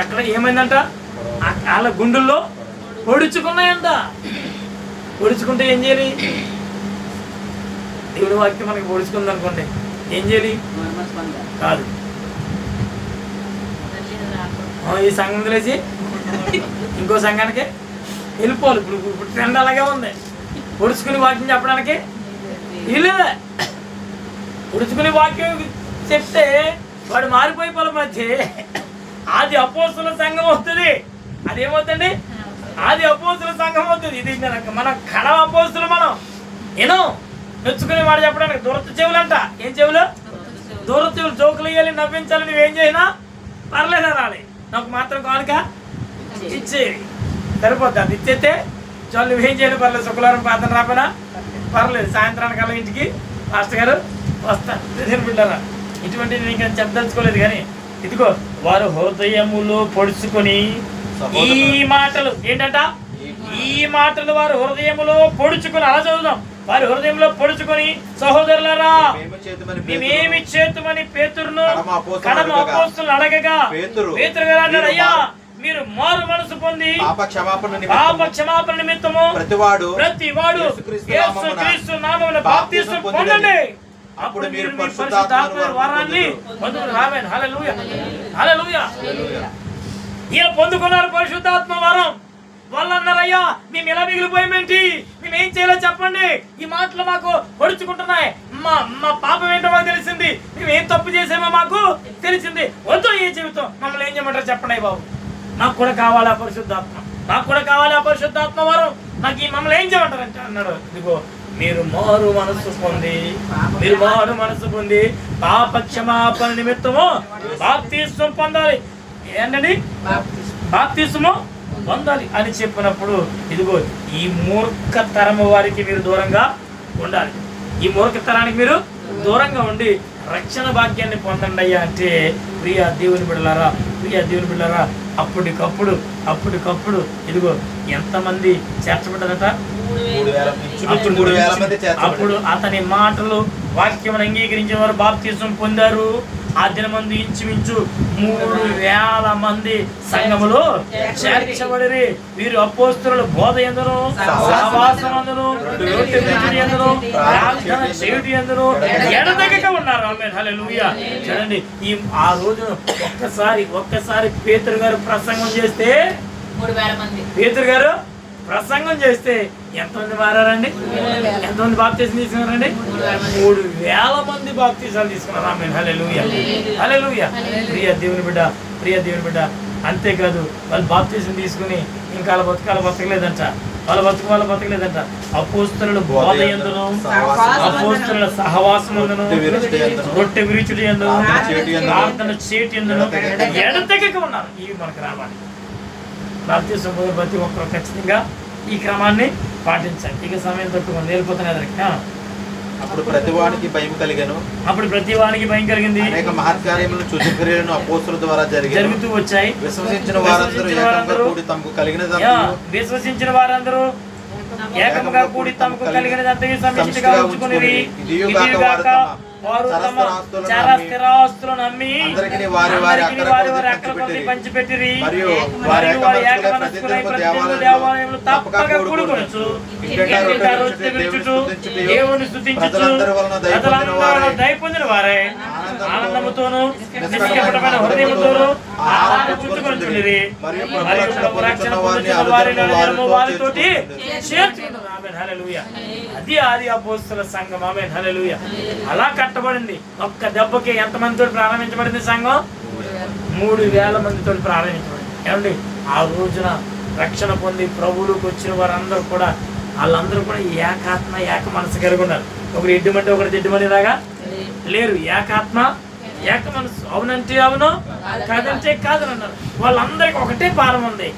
ఎక్కడ ఏమైందంట, వాళ్ళ గుండెల్లో పొడుచుకున్నాయంట. పొడుచుకుంటే ఏం చేయాలి? దేవుడి వాక్యం మనకి పొడుచుకుంది అనుకోండి, ఏం చేయాలి? కాదు, ఈ సంఘం తెలిసి ఇంకో సంఘానికి వెళ్ళిపోవాలి. ఇప్పుడు ట్రెండ్ అలాగే ఉంది. పొడుచుకుని వాక్యం చెప్పడానికి వీళ్ళే. పొడుచుకుని వాక్యం చెప్తే వాడు మారిపోయి పొల మధ్య ఆది అపోస్తుల సంఘం అవుతుంది. అదేమవుతుంది? ఆది అపోస్తుల సంఘం అవుతుంది. ఇది మన కడవ అపోస్తులు. మనం ఏనో నొచ్చుకుని వాడు చెప్పడానికి దూరత చెవులంట. ఏం చెవులు? దూరత చెవులు. జోకులు వేయాలి, నవ్వించాలి, నువ్వేం చేసినా పర్లేదు అనాలి. నాకు మాత్రం కానుక ఇచ్చేది సరిపోద్ది. అది ఇచ్చేస్తే చాలు, నువ్వేం చేయాలి పర్లేదు. శుక్రవారం ప్రార్థన రాపోయినా పర్లేదు, సాయంత్రానికల్లా ఇంటికి మాస్టర్ గారు వస్తాను బిడ్డారా. ఇటువంటిది ఇంకా చెప్పదలుచుకోలేదు. కానీ ఇదిగో వారు హృదయములో పొడుచుకొని ఈ మాటలు ఏంటంట, ఈ మాటలు వారు హృదయములో పొడుచుకొని, అలా చదువుదాం, వారి హృదయంలో పొడుచుకొని, సహోదరులారా మేమేమి చేతుమని పేతురును కడమ అపోస్తలును అడగగా, పేతురు గారు అన్నాడు, అయ్యా మీరు మారు మనసు పొంది పాప క్షమాపణ నిమిత్తము ప్రతివాడు యేసుక్రీస్తు నామమున బాప్తిసం పొందండి, అప్పుడు మీరు పరిశుద్ధాత్మ వరాన్ని పొందుతారు. ఆమేన్. హల్లెలూయా, హల్లెలూయా. ఈయన పొందుకున్నారు పరిశుద్ధాత్మ వరం. వాళ్ళు అన్నారు, అయ్యా మేము ఎలా మిగిలిపోయామేంటి, మేము ఏం చేయాలో చెప్పండి, ఈ మాటలు మాకు పొడుచుకుంటున్నాయి, మా పాపం ఏంటో మాకు తెలిసింది, మేము ఏం తప్పు చేసామో మాకు తెలిసింది, వద్దు ఈ జీవితం, మమ్మల్ని ఏం చేయమంటారు చెప్పండి బాబు, నాకు కూడా కావాలి ఆ పరిశుద్ధాత్మ, నాకు కూడా కావాలి ఆ పరిశుద్ధాత్మ వరం, నాకు ఈ మమ్మల్ని ఏం చేయమంటారు అంటే అన్నాడు, ఇదిగో మీరు మారు మనసు పొంది పాప క్షమాపణ నిమిత్తము బాప్తిస్మం పొందాలి. ఏంటండి బాప్తిస్మము పొందాలి అని చెప్పినప్పుడు, ఇదిగో ఈ మూర్ఖ తరము వారికి మీరు దూరంగా ఉండాలి, ఈ మూర్ఖ తరానికి మీరు దూరంగా ఉండి రక్షణ భాగ్యాన్ని పొందండి అయ్యా అంటే, ప్రియ దేవుని బిడ్డలారా, అప్పటికప్పుడు ఇదిగో ఎంతమంది చేర్చబడ్డారట, అప్పుడు అతని మాటలు వాక్యం అంగీకరించిన వారు బాప్తిస్మం పొందారు. ఆ దినమందు ఇంచుమించు 3,000 మంది సంఘములో చేర్చబడిరి. వీరు అపోస్తలుల బోధ యందును, సహవాసమందును, రొట్టె విరుచుట యందును, ప్రార్థన చేయుట యందును ఎడతెగక ఉన్నారు. ఆమేన్. హల్లెలూయా. చూడండి, ఆ రోజు ఒక్కసారి పేతురు గారు ప్రసంగం చేస్తే, పేతురు గారు ప్రసంగం చేస్తే ఎంతమంది మారారండి, ఎంతమంది బాప్తిసం తీసుకున్నారండి, 3,000 మంది బాప్తిసాలు తీసుకున్నారు. ఆమేన్. హల్లెలూయా, హల్లెలూయా. ప్రియ దేవుని బిడ్డ, అంతేకాదు వాళ్ళు బాప్తిసం తీసుకుని ఇంకా వాళ్ళ బతకలేదంట, వాళ్ళ బతకలేదంట. అపోస్తలుల బోధ యందును, అపోస్తలుల సహవాసమందును, రొట్టె విరుచుట యందును, ప్రార్థన చేయుట యందును ఎడతెగక ఉన్నారు. ఇవి మనకు రావాలి. బాప్తిసం పొందిన ప్రతి ఒక్కరు ఖచ్చితంగా ఈ క్రమాన్ని పాటించాలి. ఇక సమయం తక్కువ వెళ్ళిపోతున్నది. అప్పుడు ప్రతివానికి భయం కలిగింది. అనేక మహత్కార్యములను సూచక్రియలను అపోస్తలుల ద్వారా జరుగుతూ వచ్చాయి. విశ్వసించిన వారందరూ ఏకముగా కూడి తమకు కలిగినదంతయు సమిష్టిగా ఉంచుకొనిరి. ఇదిగాక వారు తమ చరాస్తులను అమ్మి అందరికీ వారి అక్కరకొలది పంచిపెట్టిరి. మరియు వారి ఏక మనస్కులై ప్రతి దేవాలయములో తప్పక కూడుకొనుచు, దేవుని స్తుతించుచు, ప్రజలందరూ దయ పొందిన వారే ఆనందముతోను నిష్కపటమైన హృదయముతోను చుట్టుకొనుచుండిరి. మరియు రక్షణ పొందుచున్న వారిని వారితోటి చేర్చుకున్నారు. ఆమేన్. హల్లెలూయా. అది ఆది అపోస్తలుల సంఘం. ఆమేన్. హల్లెలూయా. అలా కట్టబడింది. ఒక్క దెబ్బకి ఎంతమందితో ప్రారంభించబడింది సంఘం? 3,000 మందితో ప్రారంభించబడింది. ఏమండి, ఆ రోజున రక్షణ పొంది ప్రభువులకు వచ్చిన వారందరూ కూడా, వాళ్ళందరూ కూడా ఏకాత్మ ఏక మనసు కలిగి ఉన్నారు. ఒకరు ఎడ్డుమంటే ఒకరు దిడ్డుమని లాగా లేరు. ఏకాత్మ ఏక మనసు. అవునంటే అవును, కాదంటే కాదు అన్నారు. వాళ్ళందరికీ ఒకటే భారం ఉంది.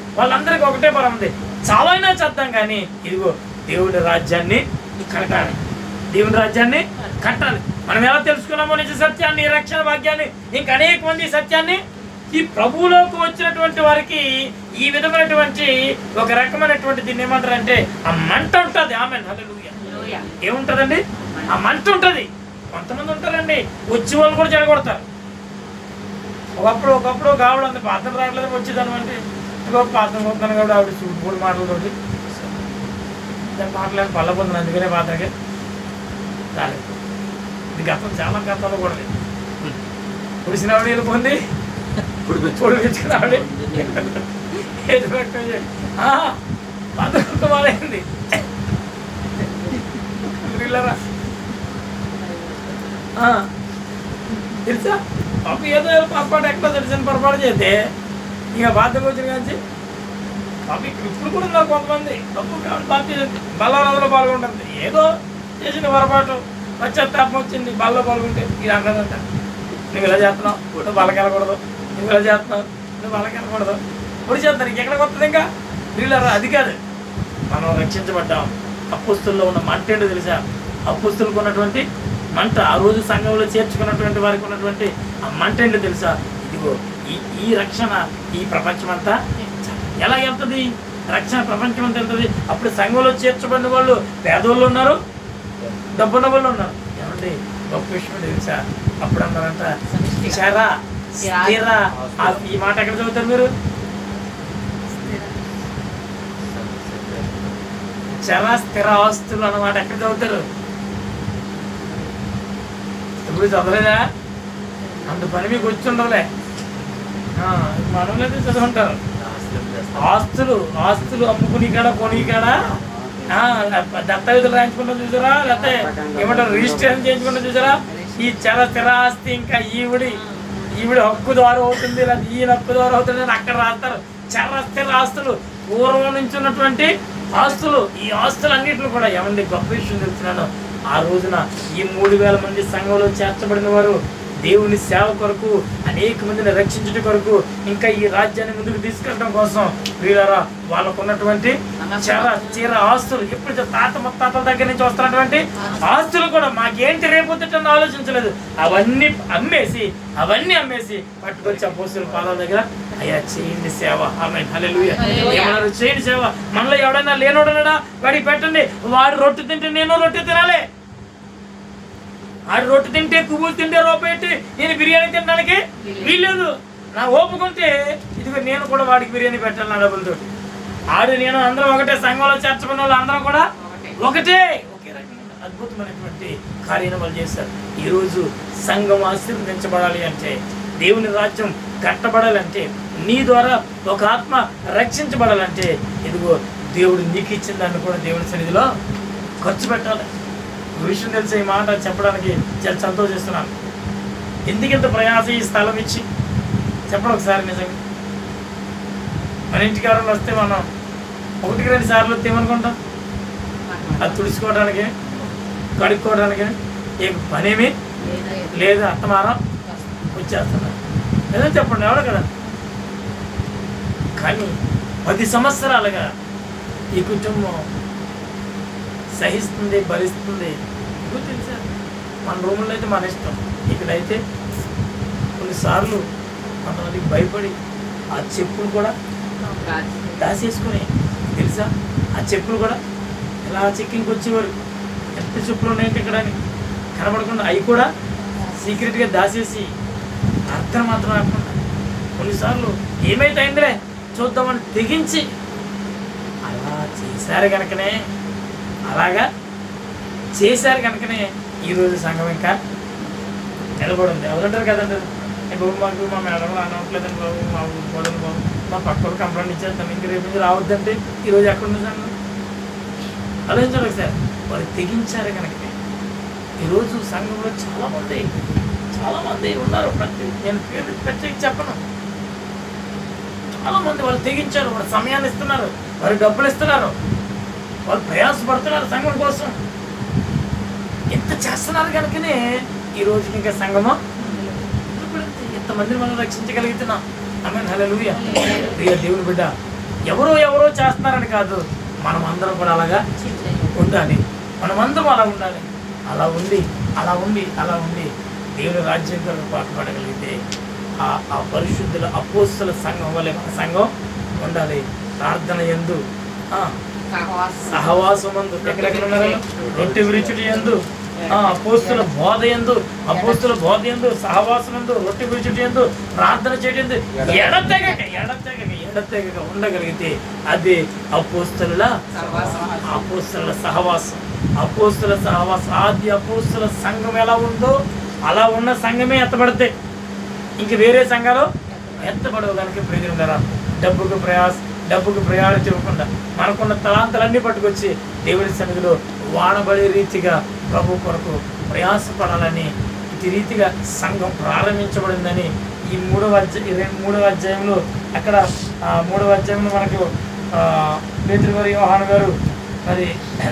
చాలైనా చేద్దాం కానీ ఇదిగో దేవుని రాజ్యాన్ని కట్టాలి. మనం ఎలా తెలుసుకున్నామో నిజ సత్యాన్ని, రక్షణ భాగ్యాన్ని, ఇంకా అనేక మంది సత్యాన్ని, ఈ ప్రభువులోకి వచ్చినటువంటి వారికి ఈ విధమైనటువంటి ఒక రకమైనటువంటి దీన్ని ఏమంటారంటే ఆ మంట ఉంటుంది. ఆమేన్. హల్లెలూయా. ఏముంటదండి? ఆ మంట ఉంటుంది. కొంతమంది ఉంటారండి వచ్చి వాళ్ళు కూడా చెడగొడతారు. ఒకప్పుడు కావడం అంత పాత్ర రావట్లేదు వచ్చేదాని అంటే ఇంకొక పాత్ర కొడుతాను కాబట్టి ఆవిడ మూడు మాటలతోటి మాట్లాడి పళ్ళ పొందిన, అందుకనే పాత్రకి రాలేదు. ఇది గతం చాలా గతంలో కూడా లేదు. పుడిసిన ఆవిడ వెళ్ళిపోయింది, పొడిపించుకున్న ఆవిడ పాత్ర కొడుతూ మారైంది. తెలుసా పాప ఏదో పొరపాటు ఎక్కడ తెలిసిన పొరపాటు చేస్తే ఇక బాధ్యత వచ్చిన కానీ పాప ఇప్పుడు కూడా ఉన్నారు కొంతమంది తప్పు కాబట్టి బల్లరాజులో పాల్గొంటుంది. ఏదో చేసిన పొరపాటు పశ్చాత్తాపం వచ్చింది, బల్లో పాల్గొంటే ఇది అంటదంట, నువ్వు ఇలా చేస్తున్నావు, నువ్వు బలకి వెళ్ళకూడదు, నువ్వు ఇలా చేస్తున్నావు, నువ్వు బలకి వెళ్ళకూడదు, పొడి చేస్తాను. ఇంకెక్కడికి వస్తుంది ఇంకా వీళ్ళరా? అది కాదు, మనం రక్షించబడ్డాం. అపోస్తుల్లో ఉన్న మంట ఏంటో తెలుసా? అపోస్తులకు ఉన్నటువంటి మంట, ఆ రోజు సంఘంలో చేర్చుకున్నటువంటి వారికి ఉన్నటువంటి ఆ మంట ఏంటో తెలుసా? ఇదిగో ఈ రక్షణ ఈ ప్రపంచం అంతా ఎలా వెళ్తుంది? రక్షణ ప్రపంచం అంతా వెళ్తుంది. అప్పుడు సంఘంలో చేర్చబడిన వాళ్ళు పేదోళ్ళు ఉన్నారు, డబ్బున్న వాళ్ళు ఉన్నారు. ఏమండి గొప్ప విషయం తెలుసా? అప్పుడు అన్నారంట చర స్థిర. ఈ మాట ఎక్కడ చదువుతారు మీరు? చర స్థిర ఆస్తులు అన్నమాట ఎక్కడ చదువుతారు? ఇప్పుడు చదవలేదా? అంత పని మీకు వచ్చి ఉండవులే, మనమైతే చదువుంటారు. ఆస్తులు ఆస్తులు అమ్ముకుని కాడ కొని కాడ దత్తావేదులు రాయించుకుంటాం చూసారా, లేకపోతే ఏమంటారు రిజిస్ట్రేషన్ చేయించుకుంటాం చూసారా? ఈ చర స్థిర ఆస్తి ఇంకా ఈవిడి హక్కు ద్వారా అవుతుంది, లేదా ఈయన హక్కు ద్వారా అవుతుంది అని అక్కడ రాస్తారు. చర స్థిర ఆస్తులు పూర్వం నుంచి ఉన్నటువంటి ఆస్తులు. ఈ ఆస్తులన్నింటిలో కూడా ఏమండి గొప్ప విషయం తెలుస్తున్నాను. ఆ రోజున ఈ 3000 మంది సంఘంలో చేర్చబడిన వారు దేవుని సేవ కొరకు, అనేక మందిని రక్షించడం కొరకు, ఇంకా ఈ రాజ్యాన్ని ముందుకు తీసుకెళ్ళడం కోసం వీళ్ళారా వాళ్ళకు ఉన్నటువంటి చీర ఆస్తులు, ఎప్పుడు తాత ముత్తాతల దగ్గర నుంచి వస్తున్నటువంటి ఆస్తులు కూడా మాకేంటి రేపొద్దుటని ఆలోచించలేదు. అవన్నీ అమ్మేసి పట్టుకొచ్చి అపోస్తలుల పాదాల దగ్గర అయ్యా చేయండి సేవ, ఆమేన్ హల్లెలూయా, ఏమన్నారు చేయండి సేవ. మనలో ఎవడైనా లేనోడన్నాడా? వాడికి పెట్టండి. వాడు రొట్టె తింటే నేను రొట్టె తినాలి, ఆడు రొట్టె తింటే కుబులు తింటే రూపాయి నేను బిర్యానీ తినడానికి వీల్లేదు. నా ఓపుకుంటే ఇదిగో నేను కూడా వాడికి బిర్యానీ పెట్టాలి నా డబ్బులతో. ఆడు నేను అందరం ఒకటే, సంఘంలో చేర్చుకున్న వాళ్ళు అందరం కూడా ఒకటే, ఒకే రకమైన అద్భుతమైనటువంటి కార్యక్రమాలు చేశారు. ఈరోజు సంఘం ఆశీర్వదించబడాలి అంటే, దేవుని రాజ్యం కట్టబడాలంటే, నీ ద్వారా ఒక ఆత్మ రక్షించబడాలంటే, ఇదిగో దేవుడు నీకు ఇచ్చిన దాన్ని కూడా దేవుని సన్నిధిలో ఖర్చు పెట్టాలి. విషయం తెలిసి ఈ మాట చెప్పడానికి చాలా సంతోషిస్తున్నాను. ఎందుకంత ప్రయాస ఈ స్థలం ఇచ్చి చెప్పడం ఒకసారి. నిజంగా మన ఇంటికి ఎవరైనా వస్తే మనం 1-2 సార్లు ఏమనుకుంటాం? అది తుడుచుకోవడానికి, కడుక్కోవడానికి ఏ పనేమీ లేదు, అత్తమారం వచ్చేస్తున్నారు ఏదో చెప్పండి, ఎవరు కదా. కానీ 10 సంవత్సరాలుగా ఈ కుటుంబం సహిస్తుంది, భరిస్తుంది. ఇప్పుడు తెలుసా, మన రూముల్లో అయితే మన ఇష్టం, ఇక్కడైతే కొన్నిసార్లు కొంతమందికి భయపడి ఆ చెప్పులు కూడా దాచేసుకుని, తెలుసా ఆ చెప్పులు కూడా ఇలా చెక్కింగ్కి వచ్చేవారు. ఎంత చెప్పులు ఉన్నాయంటే ఇక్కడ అని కనబడకుండా అవి కూడా సీక్రెట్గా దాచేసి అర్థం మాత్రం రాకుండా, కొన్నిసార్లు ఏమైతే అయిందిలే చూద్దామని తెగించి అలా చేశారు కనుకనే, అలాగా చేశారు కనుకనే ఈరోజు సంఘం ఇంకా నిలబడింది. ఎవరంటారు కదండి, బాబు మాకు మా మేడం అనవట్లేదండి బాబు, మా గోడలు బాబు, మా పక్కన కంప్లైంట్ ఇచ్చేస్తాం, ఇంక రేపు నుంచి రావద్దంటే ఈరోజు ఎక్కడుంది సంఘం? ఆలోచించాలి ఒకసారి. వాళ్ళు తెగించారు కనుకనే ఈరోజు సంఘంలో చాలామంది ఉన్నారు. నేను పేరు ప్రత్యేక చెప్పను, చాలామంది వాళ్ళు తెగించారు. వాళ్ళు సమయాన్ని ఇస్తున్నారు, వారు డబ్బులు ఇస్తున్నారు, వాళ్ళు ప్రయాసపడుతున్నారు సంఘం కోసం. ఎంత చేస్తున్నారు కనుకనే ఈరోజు ఇంకా సంఘము ఎంతమందిని మనం రక్షించగలుగుతున్నాం. ఆమేన్ హల్లెలూయా. ప్రియ దేవుని బిడ్డ, ఎవరో చేస్తున్నారని కాదు, మనం అందరం కూడా అలాగా ఉండాలి. మనమందరం అలా ఉండాలి. అలా ఉండి దేవుని రాజ్యం కొరకు పాటుపడగలిగితే ఆ పరిశుద్ధుల అపోస్తల సంఘం వల్లే మన సంఘం ఉండాలి. ప్రార్థన యందు, సహవాసమందు, ఎక్కడెక్కడ ఉన్నారు, రొట్టె విరుచుటి యందు, అపోస్తుల బోధ యందు, సహవాసమందు, రొట్టె విరుచుటి యందు, ప్రార్థన చేయడం ఎడతెగక ఉండగలిగితే అది అపోస్తలుల సహవాసం. ఆది అపోస్తల సంఘం ఎలా ఉందో అలా ఉన్న సంఘమే ఎత్తబడితే ఇంక వేరే సంఘాలు ఎత్తబడవు. కనుక ప్రయోజనం డబ్బుకు ప్రయాణం ఇవ్వకుండా మనకున్న తలాంతలన్నీ పట్టుకొచ్చి దేవుడి సన్నిధిలో వాడబడే రీతిగా ప్రభు కొరకు ప్రయాసపడాలని, ఇటు రీతిగా సంఘం ప్రారంభించబడిందని ఈ 3వ అధ్యాయంలో అక్కడ 3వ అధ్యాయంలో మనకు పేతురు గారు, యోహాను గారు మరి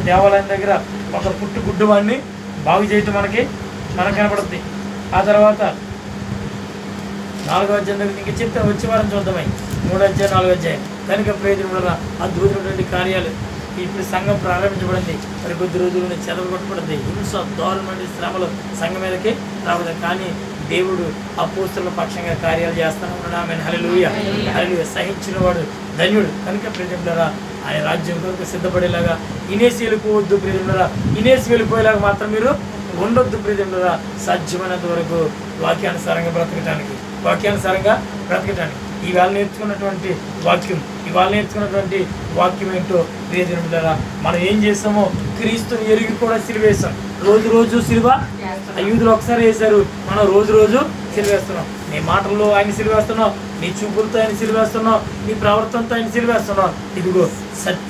దేవాలయం దగ్గర ఒక గుడ్డువాడిని బాగు చేయటం మనకు కనపడుతుంది. ఆ తర్వాత 4వ అధ్యాయం దగ్గర ఇంకా చెప్తే వచ్చే వారం చూద్దామై 3వ అధ్యాయం 4వ అధ్యాయం. కనుక ప్రయోజనం అద్భుతమైనటువంటి కార్యాలు. ఇప్పుడు సంఘం ప్రారంభించబడింది, మరి కొద్ది రోజులు చెదలు కొట్టబడింది, హింస దారుణమైన శ్రమలు సంఘం మీదకి రావద్దు. కానీ దేవుడు అపోస్తలుల పక్షంగా కార్యాలు చేస్తాను ఉన్నాడు. ఆమేన్ హల్లెలూయా. సహించిన వాడు ధన్యుడు. కనుక ప్రజలారా ఆయన రాజ్యం కొరకు సిద్ధపడేలాగా ఇనేసీలకు వద్దు ప్రియములారా, ఇనేసి వెళ్ళిపోయేలాగా మాత్రం మీరు ఉండొద్దు ప్రియములారా. సాధ్యమైనంత వరకు వాక్యానుసారంగా బ్రతకటానికి ఇవాళ నేర్చుకున్నటువంటి వాక్యం ఏంటో ప్రియజనులారా, మనం ఏం చేస్తామో క్రీస్తుని ఎరిగి కూడా సిలువేస్తాం. రోజు సిలువ యూదులు ఒకసారి వేశారు, మనం రోజు సిలువేస్తున్నాం. నీ మాటల్లో ఆయన సిలువేస్తున్నావు, నీ చూపులతో ఆయన సిలువేస్తున్నావు, నీ ప్రవర్తనతో ఆయన సిలువేస్తున్నావు. ఇదిగో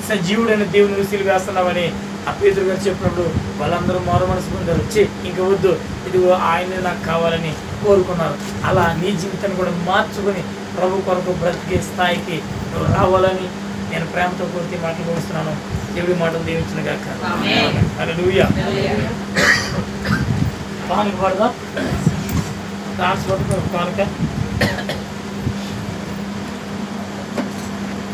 సజీవుడైన దేవుని సిలువేస్తున్నామని ఆ పేతురు గారు చెప్పినప్పుడు వాళ్ళందరూ మారు మనసు పొందారు. ఇంకా వద్దు, ఇదిగో ఆయనే నాకు కావాలని కోరుకున్నారు. అలా నీ జీవితాన్ని కూడా మార్చుకొని ప్రభు కొరకు బ్రతికే స్థాయికి నువ్వు రావాలని నేను ప్రేమతో కోరిక మాటలు ముగిస్తున్నాను. దేవుడి మాటలు దీవించిన గాక. హల్లెలూయా. కానుక పడదాం, కానుక